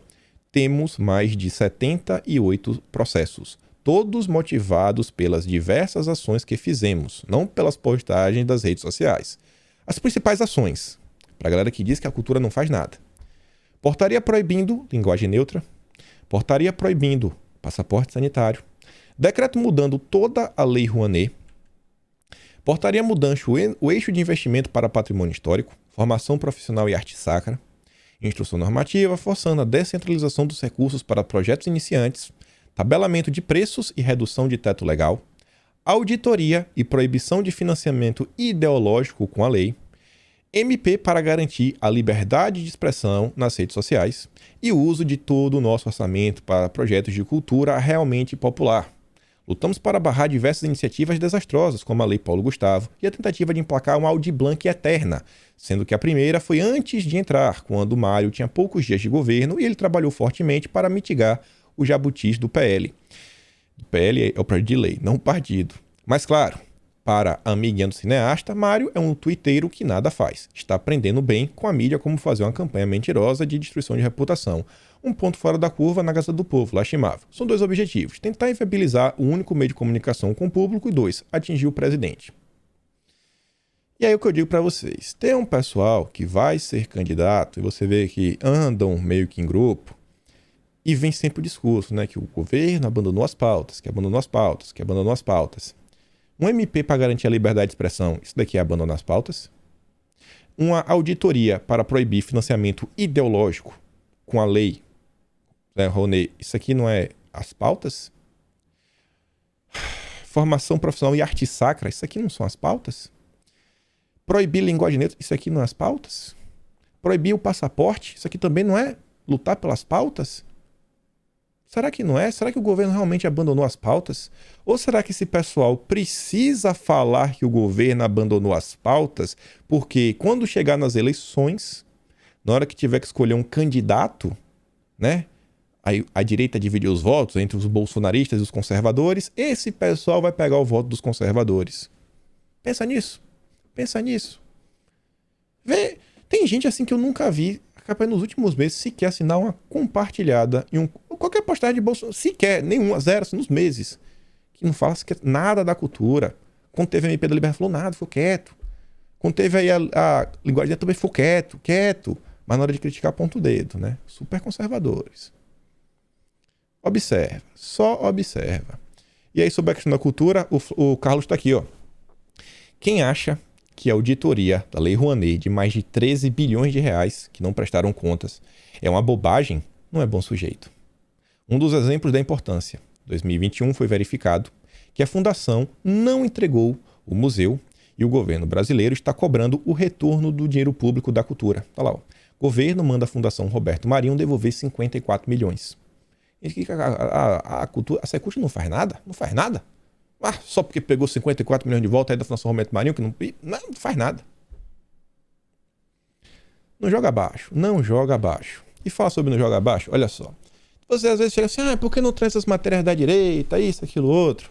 A: Temos mais de 78 processos, todos motivados pelas diversas ações que fizemos, não pelas postagens das redes sociais. As principais ações, para a galera que diz que a cultura não faz nada. Portaria proibindo linguagem neutra, portaria proibindo passaporte sanitário, decreto mudando toda a lei Rouanet, portaria mudando o eixo de investimento para patrimônio histórico, formação profissional e arte sacra, instrução normativa forçando a descentralização dos recursos para projetos iniciantes, tabelamento de preços e redução de teto legal, auditoria e proibição de financiamento ideológico com a lei, MP para garantir a liberdade de expressão nas redes sociais e o uso de todo o nosso orçamento para projetos de cultura realmente popular. Lutamos para barrar diversas iniciativas desastrosas, como a Lei Paulo Gustavo e a tentativa de emplacar uma Aldir Blanc eterna, sendo que a primeira foi antes de entrar, quando Mário tinha poucos dias de governo e ele trabalhou fortemente para mitigar os jabutis do PL. O PL é o projeto de lei, não o partido. Mas claro, para a amiguinha do cineasta, Mário é um tuiteiro que nada faz. Está aprendendo bem com a mídia como fazer uma campanha mentirosa de destruição de reputação. Um ponto fora da curva na Gazeta do Povo, lastimável. São 2 objetivos. Tentar inviabilizar o único meio de comunicação com o público e 2, atingir o presidente. E aí o que eu digo para vocês. Tem um pessoal que vai ser candidato e você vê que andam meio que em grupo e vem sempre o discurso, né? Que o governo abandonou as pautas, que abandonou as pautas, que abandonou as pautas. Um MP para garantir a liberdade de expressão, isso daqui é abandonar as pautas? Uma auditoria para proibir financiamento ideológico com a lei, né, Rouanet, isso aqui não é as pautas? Formação profissional e arte sacra, isso aqui não são as pautas? Proibir linguagem neutra, isso aqui não é as pautas? Proibir o passaporte, isso aqui também não é lutar pelas pautas? Será que não é? Será que o governo realmente abandonou as pautas? Ou será que esse pessoal precisa falar que o governo abandonou as pautas porque quando chegar nas eleições, na hora que tiver que escolher um candidato, né? Aí a direita dividir os votos entre os bolsonaristas e os conservadores, esse pessoal vai pegar o voto dos conservadores. Pensa nisso. Pensa nisso. Vê, tem gente assim que eu nunca vi, capaz nos últimos meses, sequer assinar uma compartilhada em qualquer postagem de Bolsonaro, sequer, nenhuma, zero, assim, nos meses, que não fala nada da cultura. Quando teve a MP da Liberdade, falou nada, ficou quieto. Quando teve aí a linguagem também ficou quieto, mas na hora de criticar aponta o dedo, né? Super conservadores. Observa, só observa. E aí, sobre a questão da cultura, o Carlos está aqui, ó. Quem acha que a auditoria da Lei Rouanet de mais de 13 bilhões de reais que não prestaram contas é uma bobagem, não é bom sujeito. Um dos exemplos da importância. Em 2021 foi verificado que a fundação não entregou o museu e o governo brasileiro está cobrando o retorno do dinheiro público da cultura. Tá lá, ó. O governo manda a Fundação Roberto Marinho devolver 54 milhões. A cultura, a Secult não faz nada? Não faz nada? Ah, só porque pegou 54 milhões de volta aí da Fundação Roberto Marinho, que não faz nada. Não joga abaixo, não joga abaixo. E fala sobre não joga abaixo, olha só. Você às vezes chega assim, por que não traz essas matérias da direita, isso, aquilo, outro?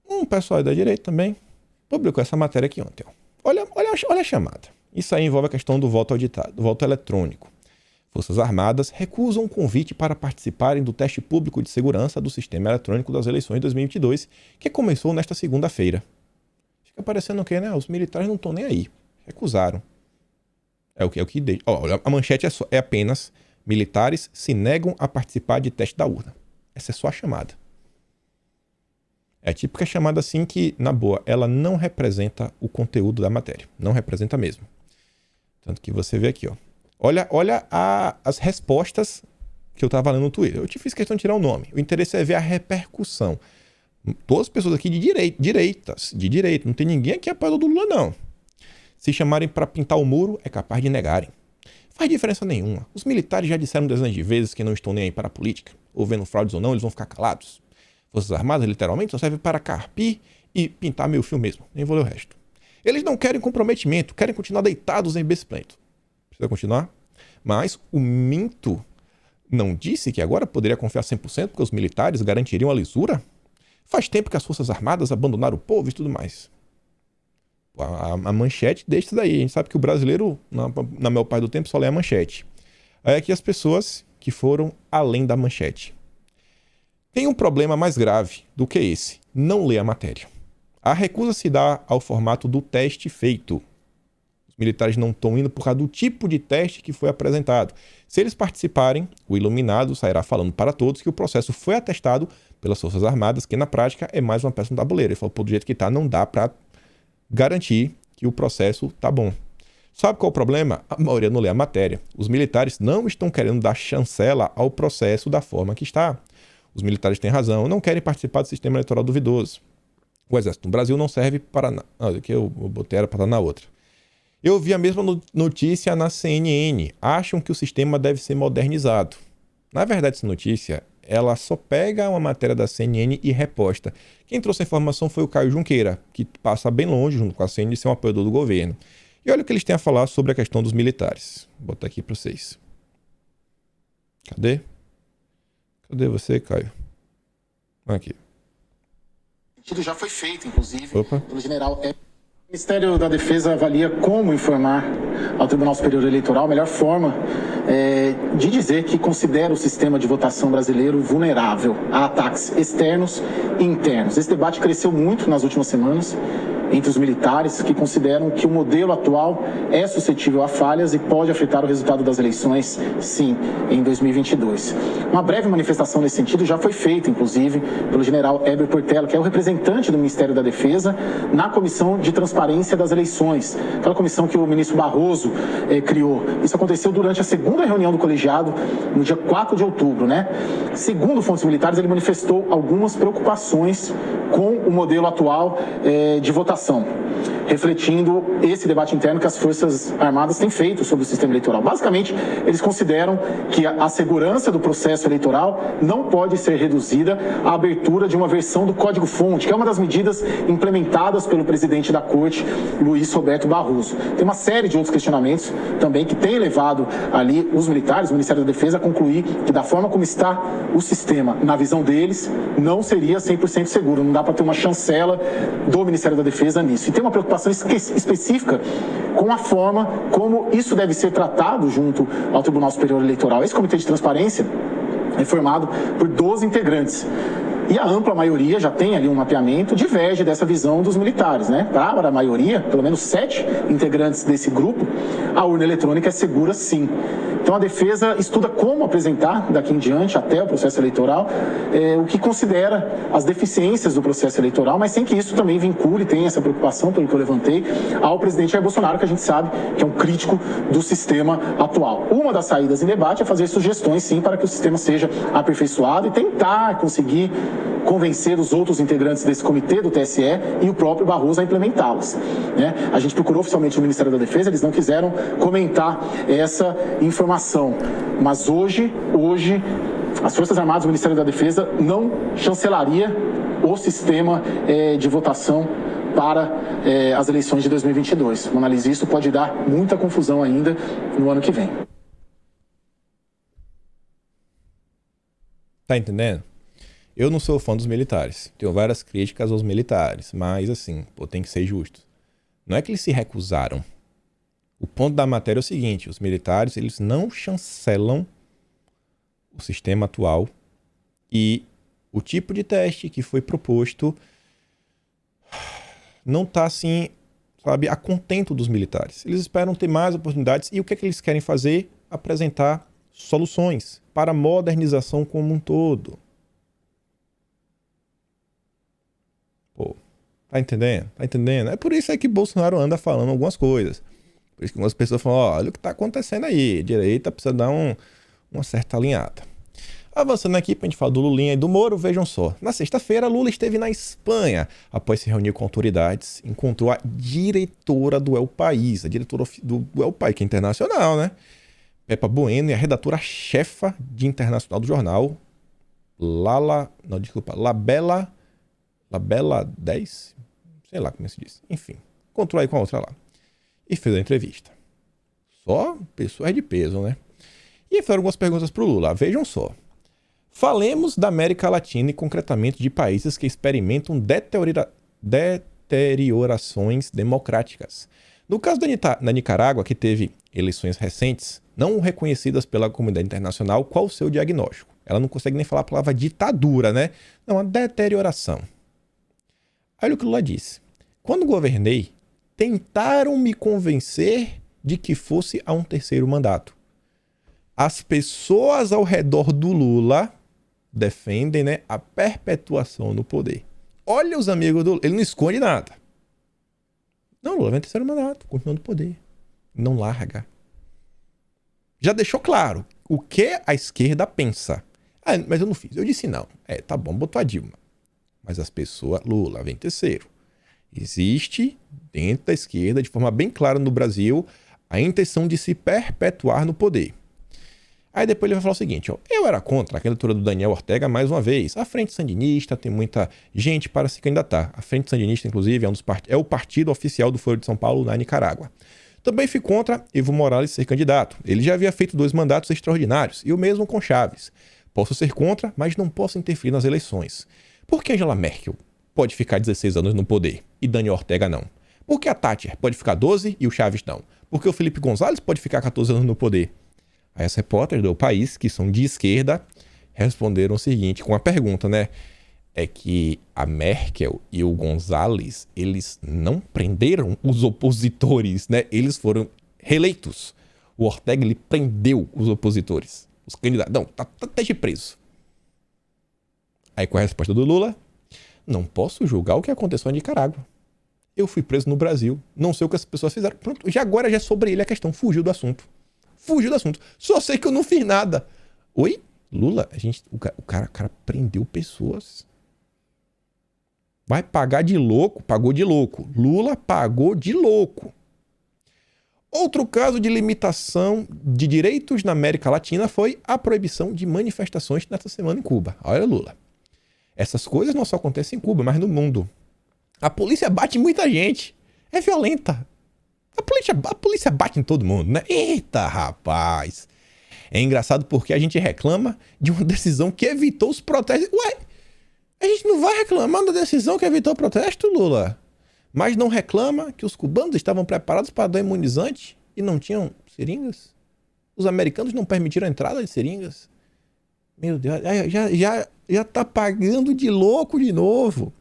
A: Um pessoal da direita também publicou essa matéria aqui ontem. Ó. Olha a chamada. Isso aí envolve a questão do voto auditado, do voto eletrônico. Forças Armadas recusam um convite para participarem do teste público de segurança do sistema eletrônico das eleições de 2022, que começou nesta segunda-feira. Fica parecendo que, né? Os militares não estão nem aí. Recusaram. É o que deixa. Olha, a manchete é apenas: militares se negam a participar de teste da urna. Essa é só a chamada. É a típica chamada assim que, na boa, ela não representa o conteúdo da matéria. Não representa mesmo. Tanto que você vê aqui, ó. Olha as respostas que eu estava lendo no Twitter. Eu te fiz questão de tirar o nome. O interesse é ver a repercussão. Todas as pessoas aqui de direita. Não tem ninguém aqui apoiador do Lula, não. Se chamarem para pintar o muro, é capaz de negarem. Faz diferença nenhuma. Os militares já disseram dezenas de vezes que não estão nem aí para a política. Ou vendo fraudes ou não, eles vão ficar calados. Forças Armadas, literalmente, só servem para carpir e pintar meu fio mesmo. Nem vou ler o resto. Eles não querem comprometimento, querem continuar deitados em berço pleno. Precisa continuar? Mas o Minto não disse que agora poderia confiar 100% porque os militares garantiriam a lisura? Faz tempo que as Forças Armadas abandonaram o povo e tudo mais. A manchete deixa isso daí. A gente sabe que o brasileiro, na maior parte do tempo, só lê a manchete. Aí aqui as pessoas que foram além da manchete. Tem um problema mais grave do que esse. Não lê a matéria. A recusa se dá ao formato do teste feito. Os militares não estão indo por causa do tipo de teste que foi apresentado. Se eles participarem, o iluminado sairá falando para todos que o processo foi atestado pelas Forças Armadas, que na prática é mais uma peça no tabuleiro. Ele falou, do jeito que está, não dá para garantir que o processo tá bom. Sabe qual é o problema? A maioria não lê a matéria. Os militares não estão querendo dar chancela ao processo da forma que está. Os militares têm razão, não querem participar do sistema eleitoral duvidoso. O Exército no Brasil não serve para... aqui eu botei era para estar na outra. Eu vi a mesma notícia na CNN. Acham que o sistema deve ser modernizado. Na verdade, essa notícia, ela só pega uma matéria da CNN e reposta. Quem trouxe a informação foi o Caio Junqueira, que passa bem longe, junto com a CNN, de ser um apoiador do governo. E olha o que eles têm a falar sobre a questão dos militares. Vou botar aqui para vocês. Cadê? Cadê você, Caio? Aqui.
E: Tudo já foi feito, inclusive,
A: Opa.
E: pelo general. O Ministério da Defesa avalia como informar ao Tribunal Superior Eleitoral a melhor forma de dizer que considera o sistema de votação brasileiro vulnerável a ataques externos e internos. Esse debate cresceu muito nas últimas semanas entre os militares, que consideram que o modelo atual é suscetível a falhas e pode afetar o resultado das eleições, sim, em 2022. Uma breve manifestação nesse sentido já foi feita, inclusive, pelo general Heber Portela, que é o representante do Ministério da Defesa na Comissão de Transparência das Eleições, aquela comissão que o ministro Barroso criou. Isso aconteceu durante a segunda reunião do colegiado, no dia 4 de outubro, né? Segundo fontes militares, ele manifestou algumas preocupações com o modelo atual de votação, refletindo esse debate interno que as Forças Armadas têm feito sobre o sistema eleitoral. Basicamente, eles consideram que a segurança do processo eleitoral não pode ser reduzida à abertura de uma versão do código-fonte, que é uma das medidas implementadas pelo presidente da Corte, Luiz Roberto Barroso. Tem uma série de outros questionamentos também que tem levado ali os militares, o Ministério da Defesa, a concluir que da forma como está o sistema, na visão deles, não seria 100% seguro. Não dá para ter uma chancela do Ministério da Defesa nisso. E tem uma preocupação específica com a forma como isso deve ser tratado junto ao Tribunal Superior Eleitoral. Esse comitê de transparência é formado por 12 integrantes. E a ampla maioria já tem ali um mapeamento, diverge dessa visão dos militares, né? Para a maioria, pelo menos 7 integrantes desse grupo, a urna eletrônica é segura, sim. Então a defesa estuda como apresentar daqui em diante, até o processo eleitoral, o que considera as deficiências do processo eleitoral, mas sem que isso também vincule, tenha essa preocupação, pelo que eu levantei, ao presidente Jair Bolsonaro, que a gente sabe que é um crítico do sistema atual. Uma das saídas em debate é fazer sugestões, sim, para que o sistema seja aperfeiçoado e tentar conseguir convencer os outros integrantes desse comitê do TSE e o próprio Barroso a implementá-las, né? A gente procurou oficialmente o Ministério da Defesa, eles não quiseram comentar essa informação, mas hoje as Forças Armadas e o Ministério da Defesa não chancelaria o sistema de votação para as eleições de 2022. Uma análise disso pode dar muita confusão ainda no ano que vem.
A: Tá entendendo? Eu não sou fã dos militares. Tenho várias críticas aos militares, mas assim, tem que ser justo. Não é que eles se recusaram. O ponto da matéria é o seguinte: os militares, eles não chancelam o sistema atual e o tipo de teste que foi proposto não está assim, sabe, a contento dos militares. Eles esperam ter mais oportunidades e o que é que eles querem fazer? Apresentar soluções para a modernização como um todo. Pô, tá entendendo? Tá entendendo? É por isso é que Bolsonaro anda falando algumas coisas. Por isso que algumas pessoas falam, olha o que tá acontecendo aí. A direita precisa dar uma certa alinhada. Avançando aqui pra gente falar do Lulinha e do Moro, vejam só. Na sexta-feira, Lula esteve na Espanha. Após se reunir com autoridades, encontrou a diretora do El País. A diretora do El País, que é internacional, né? Pepa Bueno, e a redatora-chefa de internacional do jornal, La Bella 10? Sei lá como se diz. Enfim, encontrou aí com a outra lá. E fez a entrevista. Só pessoas de peso, né? E fizeram algumas perguntas pro Lula. Vejam só. Falemos da América Latina e concretamente de países que experimentam deteriorações democráticas. No caso da Nicarágua, que teve eleições recentes, não reconhecidas pela comunidade internacional, qual o seu diagnóstico? Ela não consegue nem falar a palavra ditadura, né? Não, a deterioração. Olha o que o Lula disse. Quando governei, tentaram me convencer de que fosse a um terceiro mandato. As pessoas ao redor do Lula defendem, né, a perpetuação no poder. Olha os amigos do Lula. Ele não esconde nada. Não, Lula vem terceiro mandato, continuando no poder. Não larga. Já deixou claro o que a esquerda pensa. Ah, mas eu não fiz. Eu disse não. Tá bom, botou a Dilma. Mas as pessoas, Lula vem terceiro. Existe, dentro da esquerda, de forma bem clara no Brasil, a intenção de se perpetuar no poder. Aí depois ele vai falar o seguinte, ó, eu era contra a candidatura do Daniel Ortega mais uma vez. A Frente Sandinista tem muita gente para se candidatar. A Frente Sandinista, inclusive, é o partido oficial do Foro de São Paulo na Nicarágua. Também fui contra Evo Morales ser candidato. Ele já havia feito 2 mandatos extraordinários, e o mesmo com Chaves. Posso ser contra, mas não posso interferir nas eleições. Por que Angela Merkel pode ficar 16 anos no poder e Daniel Ortega não? Por que a Thatcher pode ficar 12 e o Chaves não? Por que o Felipe González pode ficar 14 anos no poder? Aí as repórteres do País, que são de esquerda, responderam o seguinte, com a pergunta, né? É que a Merkel e o González, eles não prenderam os opositores, né? Eles foram reeleitos. O Ortega, ele prendeu os opositores, os candidatos. Não, tá até de preso. Aí com a resposta do Lula, não posso julgar o que aconteceu na Nicarágua. Eu fui preso no Brasil, não sei o que as pessoas fizeram. Pronto, agora já é sobre ele a questão, fugiu do assunto. Só sei que eu não fiz nada. Oi? Lula, o cara prendeu pessoas. Vai pagar de louco? Pagou de louco. Lula pagou de louco. Outro caso de limitação de direitos na América Latina foi a proibição de manifestações nesta semana em Cuba. Olha, Lula. Essas coisas não só acontecem em Cuba, mas no mundo. A polícia bate em muita gente. É violenta. A polícia bate em todo mundo, né? Eita, rapaz. É engraçado porque a gente reclama de uma decisão que evitou os protestos. Ué, a gente não vai reclamar da decisão que evitou o protesto, Lula? Mas não reclama que os cubanos estavam preparados para dar imunizante e não tinham seringas? Os americanos não permitiram a entrada de seringas? Meu Deus, já tá pagando de louco de novo.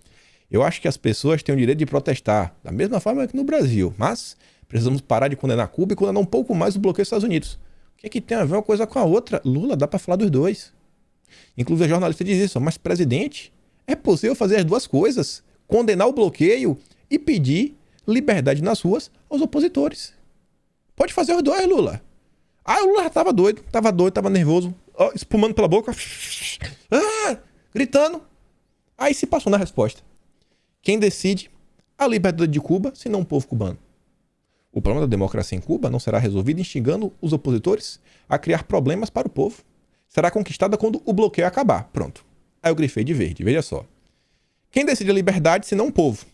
A: Eu acho que as pessoas têm o direito de protestar, da mesma forma que no Brasil, mas precisamos parar de condenar Cuba e condenar um pouco mais o bloqueio dos Estados Unidos. O que é que tem a ver uma coisa com a outra? Lula, dá pra falar dos dois. Inclusive a jornalista diz isso, mas presidente, é possível fazer as duas coisas, condenar o bloqueio e pedir liberdade nas ruas aos opositores. Pode fazer os dois, Lula. Ah, o Lula já tava doido, tava nervoso, espumando pela boca, gritando. Aí se passou na resposta. Quem decide a liberdade de Cuba, se não o povo cubano? O problema da democracia em Cuba não será resolvido instigando os opositores a criar problemas para o povo. Será conquistada quando o bloqueio acabar. Pronto. Aí eu grifei de verde, veja só. Quem decide a liberdade, se não o povo?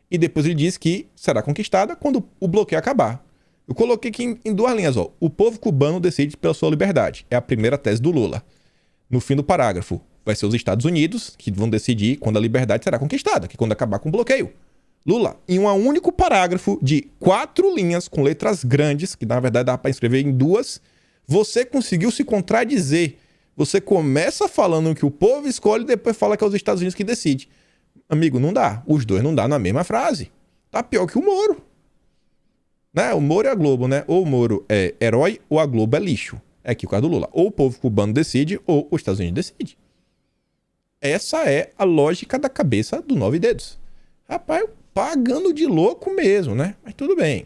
A: E depois ele diz que será conquistada quando o bloqueio acabar. Eu coloquei aqui em 2 linhas, ó. O povo cubano decide pela sua liberdade. É a primeira tese do Lula. No fim do parágrafo, vai ser os Estados Unidos que vão decidir quando a liberdade será conquistada, que quando acabar com o bloqueio. Lula, em um único parágrafo de 4 linhas, com letras grandes, que na verdade dá para escrever em 2, você conseguiu se contradizer. Você começa falando que o povo escolhe e depois fala que é os Estados Unidos que decide. Amigo, não dá. Os dois não dá na mesma frase. Tá pior que o Moro. Né? O Moro é a Globo, né? Ou o Moro é herói ou a Globo é lixo. É aqui o caso do Lula. Ou o povo cubano decide ou os Estados Unidos decide. Essa é a lógica da cabeça do 9 dedos. Rapaz, pagando de louco mesmo, né? Mas tudo bem.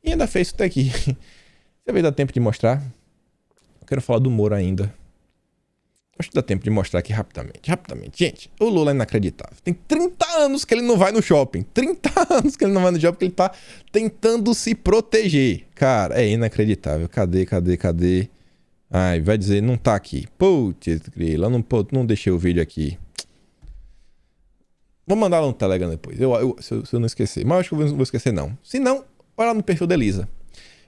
A: E ainda fez isso até aqui. Você vai dar tempo de mostrar? Eu quero falar do Moro ainda. Acho que dá tempo de mostrar aqui rapidamente. Gente, o Lula é inacreditável. Tem 30 anos que ele não vai no shopping. 30 anos que ele não vai no shopping, porque ele tá tentando se proteger. Cara, é inacreditável. Cadê? Ai, vai dizer, não tá aqui. Putz, grila, não deixei o vídeo aqui. Vou mandar lá no Telegram depois, se eu não esquecer. Mas eu acho que eu não vou esquecer, não. Se não, vai lá no perfil da Elisa.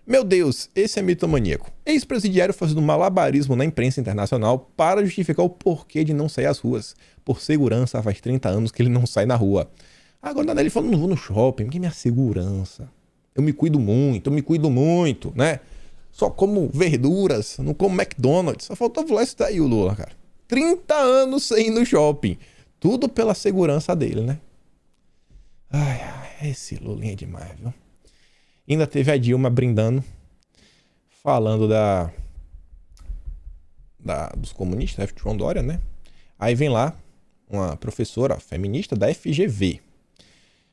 A: Meu Deus, esse é mitomaníaco. Ex-presidiário fazendo malabarismo na imprensa internacional para justificar o porquê de não sair às ruas. Por segurança, faz 30 anos que ele não sai na rua. Agora ele falou, não vou no shopping, porque é minha segurança. Eu me cuido muito, né? Só como verduras, não como McDonald's. Só faltou falar isso daí, o Lula, cara. 30 anos sem ir no shopping. Tudo pela segurança dele, né? Ai, esse Lulinha é demais, viu? Ainda teve a Dilma brindando, falando dos comunistas, João Dória, né? Aí vem lá uma professora feminista da FGV.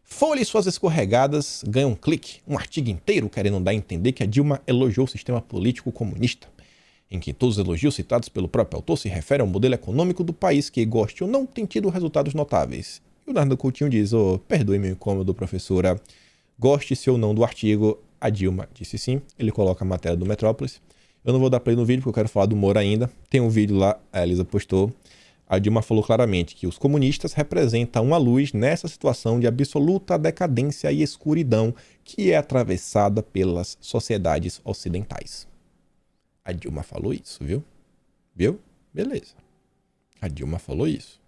A: Folha e suas escorregadas ganham um clique, um artigo inteiro querendo dar a entender que a Dilma elogiou o sistema político comunista, em que todos os elogios citados pelo próprio autor se referem ao modelo econômico do país que, goste ou não, tem tido resultados notáveis. Leonardo Coutinho diz, perdoe meu incômodo, professora. Goste-se ou não do artigo, a Dilma disse sim. Ele coloca a matéria do Metrópolis. Eu não vou dar play no vídeo porque eu quero falar do Moro ainda. Tem um vídeo lá, a Elisa postou. A Dilma falou claramente que os comunistas representam uma luz nessa situação de absoluta decadência e escuridão que é atravessada pelas sociedades ocidentais. A Dilma falou isso, viu? Viu? Beleza. A Dilma falou isso.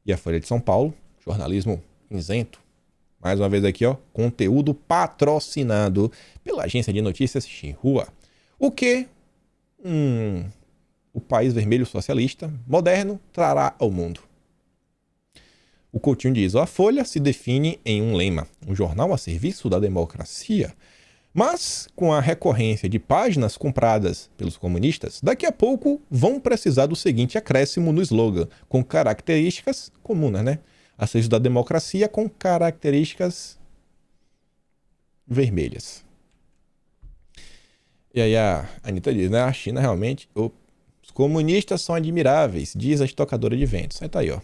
A: E a Folha de São Paulo, jornalismo isento. Mais uma vez aqui, conteúdo patrocinado pela agência de notícias Xinhua. O que o país vermelho socialista moderno trará ao mundo? O Coutinho diz, a Folha se define em um lema, um jornal a serviço da democracia. Mas, com a recorrência de páginas compradas pelos comunistas, daqui a pouco vão precisar do seguinte acréscimo no slogan, com características comuns, né? A serviço da democracia com características vermelhas. E aí a Anitta diz, né? A China realmente... Os comunistas são admiráveis, diz a estocadora de ventos. Aí tá aí,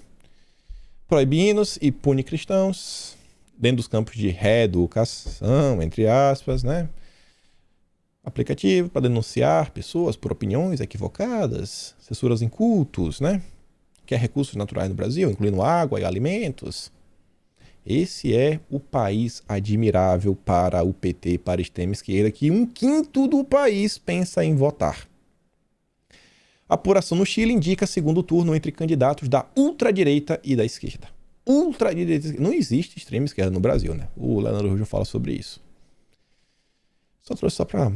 A: proibindo-os e pune cristãos, dentro dos campos de reeducação, entre aspas, né? Aplicativo para denunciar pessoas por opiniões equivocadas, censuras em cultos, né? Quer recursos naturais no Brasil, incluindo água e alimentos. Esse é o país admirável para o PT, para a extrema-esquerda, que 1/5 do país pensa em votar. A apuração no Chile indica segundo turno entre candidatos da ultradireita e da esquerda. Ultradireita. Não existe extrema esquerda no Brasil, né? O Leonardo Rujo fala sobre isso. Só trouxe só para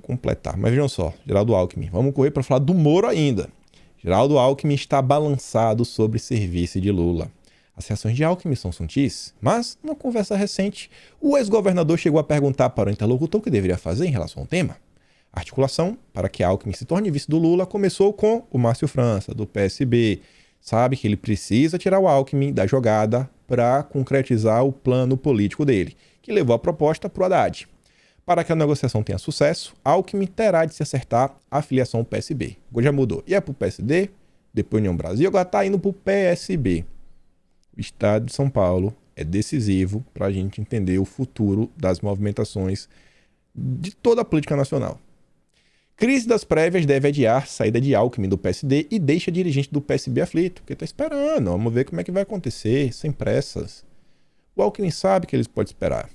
A: completar. Mas vejam só, Geraldo Alckmin. Vamos correr para falar do Moro ainda. Geraldo Alckmin está balançado sobre serviço de Lula. As reações de Alckmin são sutis, mas, numa conversa recente, o ex-governador chegou a perguntar para o interlocutor o que deveria fazer em relação ao tema. A articulação para que Alckmin se torne vice do Lula começou com o Márcio França, do PSB. Sabe que ele precisa tirar o Alckmin da jogada para concretizar o plano político dele, que levou a proposta para o Haddad. Para que a negociação tenha sucesso, Alckmin terá de se acertar a filiação ao PSB. Agora já mudou. E é para o PSD, depois União Brasil, agora está indo para o PSB. O estado de São Paulo é decisivo para a gente entender o futuro das movimentações de toda a política nacional. Crise das prévias deve adiar saída de Alckmin do PSD e deixa dirigente do PSB aflito, porque está esperando. Vamos ver como é que vai acontecer, sem pressas. O Alckmin sabe que ele pode esperar.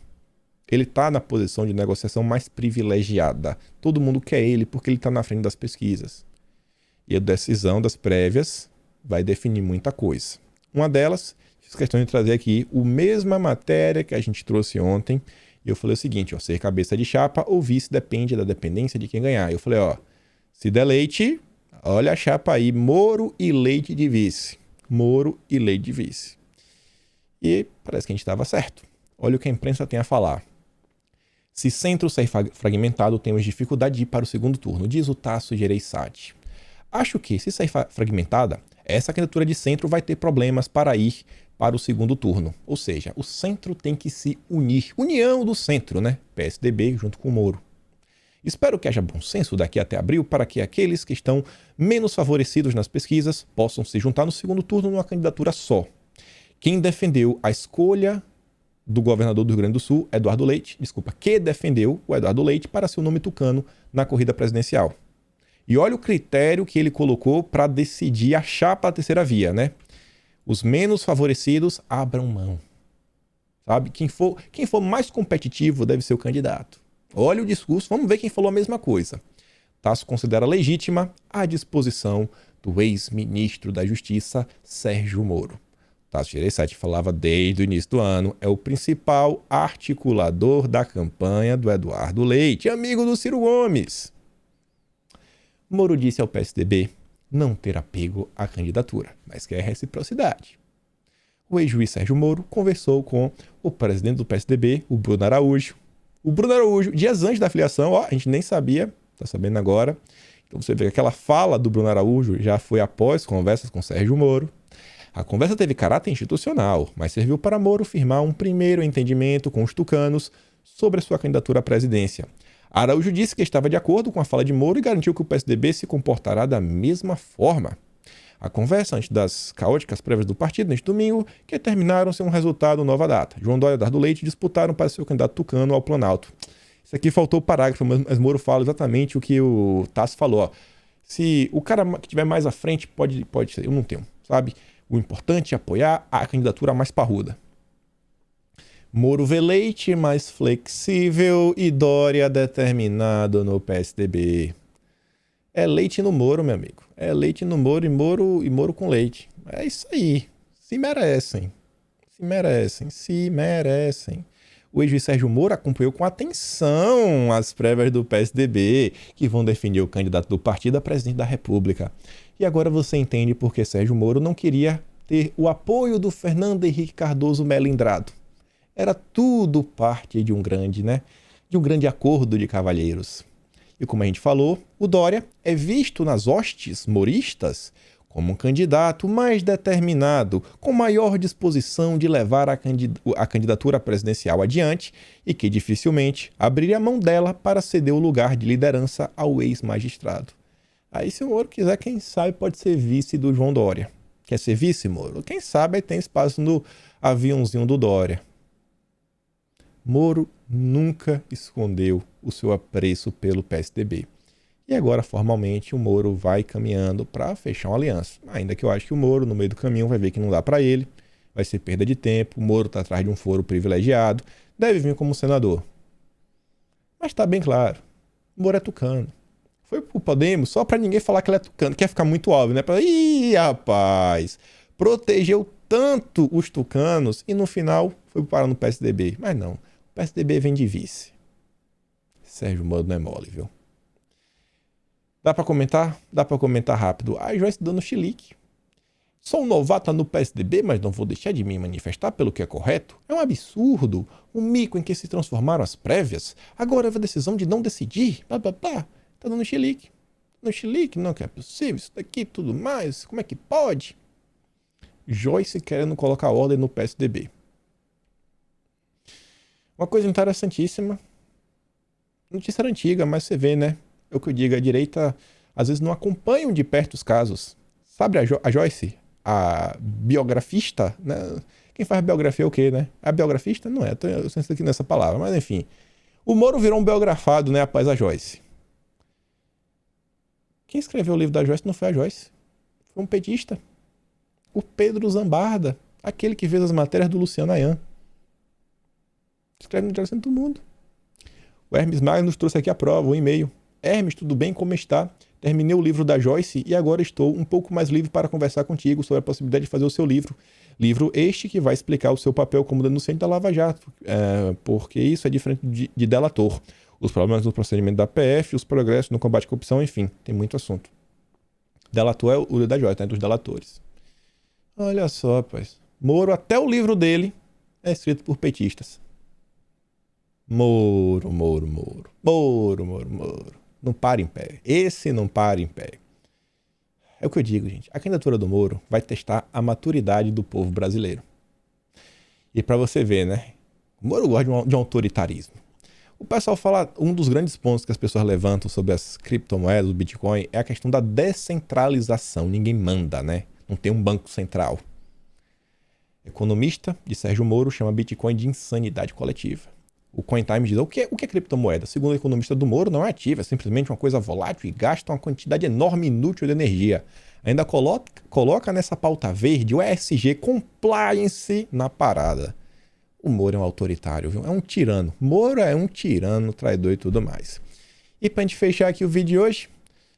A: Ele está na posição de negociação mais privilegiada. Todo mundo quer ele porque ele está na frente das pesquisas. E a decisão das prévias vai definir muita coisa. Uma delas, fiz questão de trazer aqui a mesma matéria que a gente trouxe ontem. E eu falei o seguinte, ser cabeça de chapa ou vice depende da dependência de quem ganhar. Eu falei, se der Leite, olha a chapa aí, Moro e Leite de vice. Moro e Leite de vice. E parece que a gente estava certo. Olha o que a imprensa tem a falar. Se centro sair fragmentado, temos dificuldade de ir para o segundo turno, diz o Tasso Gereissati. Acho que, se sair fragmentada, essa candidatura de centro vai ter problemas para ir para o segundo turno. Ou seja, o centro tem que se unir. União do centro, né? PSDB junto com o Moro. Espero que haja bom senso daqui até abril para que aqueles que estão menos favorecidos nas pesquisas possam se juntar no segundo turno numa candidatura só. Quem defendeu a escolha do governador do Rio Grande do Sul, Eduardo Leite, que defendeu o Eduardo Leite para ser o nome tucano na corrida presidencial. E olha o critério que ele colocou para decidir a chapa da terceira via, né? Os menos favorecidos abram mão. Sabe? Quem for mais competitivo deve ser o candidato. Olha o discurso, vamos ver quem falou a mesma coisa. Tasso considera legítima a disposição do ex-ministro da Justiça, Sérgio Moro. Tasso Gereissati falava desde o início do ano, é o principal articulador da campanha do Eduardo Leite, amigo do Ciro Gomes. Moro disse ao PSDB não ter apego à candidatura, mas quer reciprocidade. O ex-juiz Sérgio Moro conversou com o presidente do PSDB, o Bruno Araújo. O Bruno Araújo, dias antes da filiação, a gente nem sabia, tá sabendo agora. Então você vê que aquela fala do Bruno Araújo já foi após conversas com Sérgio Moro. A conversa teve caráter institucional, mas serviu para Moro firmar um primeiro entendimento com os tucanos sobre a sua candidatura à presidência. Araújo disse que estava de acordo com a fala de Moro e garantiu que o PSDB se comportará da mesma forma. A conversa antes das caóticas prévias do partido neste domingo, que terminaram sem um resultado nova data. João Dória e Dardo Leite disputaram para ser o candidato tucano ao Planalto. Isso aqui faltou o parágrafo, mas Moro fala exatamente o que o Tasso falou. Ó. Se o cara que estiver mais à frente pode ser, eu não tenho, sabe? O importante é apoiar a candidatura mais parruda. Moro vê Leite mais flexível e Dória determinado no PSDB. É leite no Moro, meu amigo. É leite no Moro e Moro com leite. É isso aí. Se merecem. Se merecem. Se merecem. O ex-juiz Sérgio Moro acompanhou com atenção as prévias do PSDB, que vão definir o candidato do partido a presidente da República. E agora você entende por que Sérgio Moro não queria ter o apoio do Fernando Henrique Cardoso melindrado. Era tudo parte de um grande, de um grande acordo de cavalheiros. E como a gente falou, o Dória é visto nas hostes moristas como um candidato mais determinado, com maior disposição de levar a candidatura presidencial adiante e que dificilmente abriria mão dela para ceder o lugar de liderança ao ex-magistrado. Aí se o Moro quiser, quem sabe pode ser vice do João Dória. Quer ser vice, Moro? Quem sabe aí tem espaço no aviãozinho do Dória. Moro nunca escondeu o seu apreço pelo PSDB. E agora, formalmente, o Moro vai caminhando para fechar uma aliança. Ainda que eu acho que o Moro, no meio do caminho, vai ver que não dá para ele, vai ser perda de tempo, o Moro está atrás de um foro privilegiado, deve vir como senador. Mas está bem claro, o Moro é tucano. Foi pro Podemos só para ninguém falar que ele é tucano, quer ficar muito óbvio, né? Ih, rapaz, protegeu tanto os tucanos e no final foi parar no PSDB. Mas não, o PSDB vem de vice. Sérgio Moro não é mole, viu? Dá pra comentar? Dá pra comentar rápido. A Joyce dando chilique. Sou um novato no PSDB, mas não vou deixar de me manifestar pelo que é correto. É um absurdo. Um mico em que se transformaram as prévias. Agora a decisão de não decidir. Blá, blá, blá. Tá dando chilique. No chilique, não que é possível. Isso daqui, tudo mais. Como é que pode? Joyce querendo colocar ordem no PSDB. Uma coisa interessantíssima. Notícia era antiga, mas você vê, né? É o que eu digo, a direita às vezes não acompanham de perto os casos. Sabe a Joyce, a biografista, né? Quem faz biografia é o quê, né? A biografista? Não é, eu sei aqui nessa palavra, mas enfim. O Moro virou um biografado, né, após a Joyce. Quem escreveu o livro da Joyce não foi a Joyce. Foi um petista. O Pedro Zambarda, aquele que fez as matérias do Luciano Ayan. Escreve no Diário do Mundo. O Hermes Magno nos trouxe aqui a prova, um e-mail. Hermes, tudo bem? Como está? Terminei o livro da Joyce e agora estou um pouco mais livre para conversar contigo sobre a possibilidade de fazer o seu livro. Livro este que vai explicar o seu papel como denunciante da Lava Jato, porque isso é diferente de delator. Os problemas no procedimento da PF, os progressos no combate à corrupção, enfim, tem muito assunto. Delator é o livro da Joyce, né, dos delatores. Olha só, rapaz. Moro, até o livro dele é escrito por petistas. Moro. Não para em pé. Esse não para em pé. É o que eu digo, gente. A candidatura do Moro vai testar a maturidade do povo brasileiro. E para você ver, né? O Moro gosta de um autoritarismo. O pessoal fala, um dos grandes pontos que as pessoas levantam sobre as criptomoedas, o Bitcoin, é a questão da descentralização. Ninguém manda, né? Não tem um banco central. Economista de Sérgio Moro chama Bitcoin de insanidade coletiva. O CoinTime diz, o que é criptomoeda? Segundo o economista do Moro, não é ativa, é simplesmente uma coisa volátil e gasta uma quantidade enorme e inútil de energia. Ainda coloca nessa pauta verde o ESG Compliance na parada. O Moro é um autoritário, viu? É um tirano. Moro é um tirano, traidor e tudo mais. E pra gente fechar aqui o vídeo de hoje,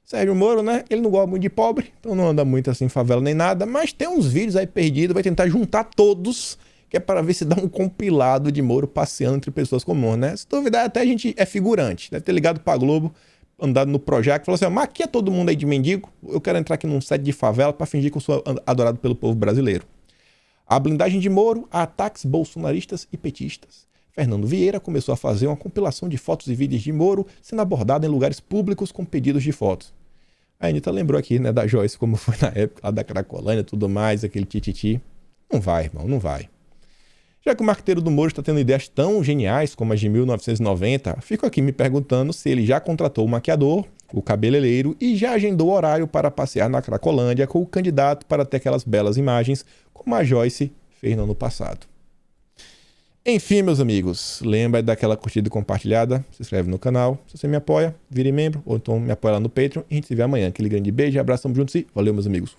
A: Sérgio Moro, né? Ele não gosta muito de pobre, então não anda muito assim em favela nem nada, mas tem uns vídeos aí perdidos, vai tentar juntar todos, que é para ver se dá um compilado de Moro passeando entre pessoas comuns, né? Se duvidar, até a gente é figurante. Deve ter ligado pra Globo, andado no Projac, falou assim, mas aqui é todo mundo aí de mendigo, eu quero entrar aqui num set de favela para fingir que eu sou adorado pelo povo brasileiro. A blindagem de Moro, a ataques bolsonaristas e petistas. Fernando Vieira começou a fazer uma compilação de fotos e vídeos de Moro sendo abordado em lugares públicos com pedidos de fotos. A Anitta lembrou aqui, né, da Joyce, como foi na época lá da Cracolândia e tudo mais, aquele tititi. Não vai, irmão, não vai. Já que o marqueteiro do Moro está tendo ideias tão geniais como as de 1990, fico aqui me perguntando se ele já contratou o maquiador, o cabeleireiro e já agendou horário para passear na Cracolândia com o candidato para ter aquelas belas imagens como a Joyce fez no ano passado. Enfim, meus amigos, lembra daquela curtida e compartilhada, se inscreve no canal, se você me apoia, vire membro ou então me apoia lá no Patreon e a gente se vê amanhã. Aquele grande beijo, abraço, tamo juntos e valeu, meus amigos.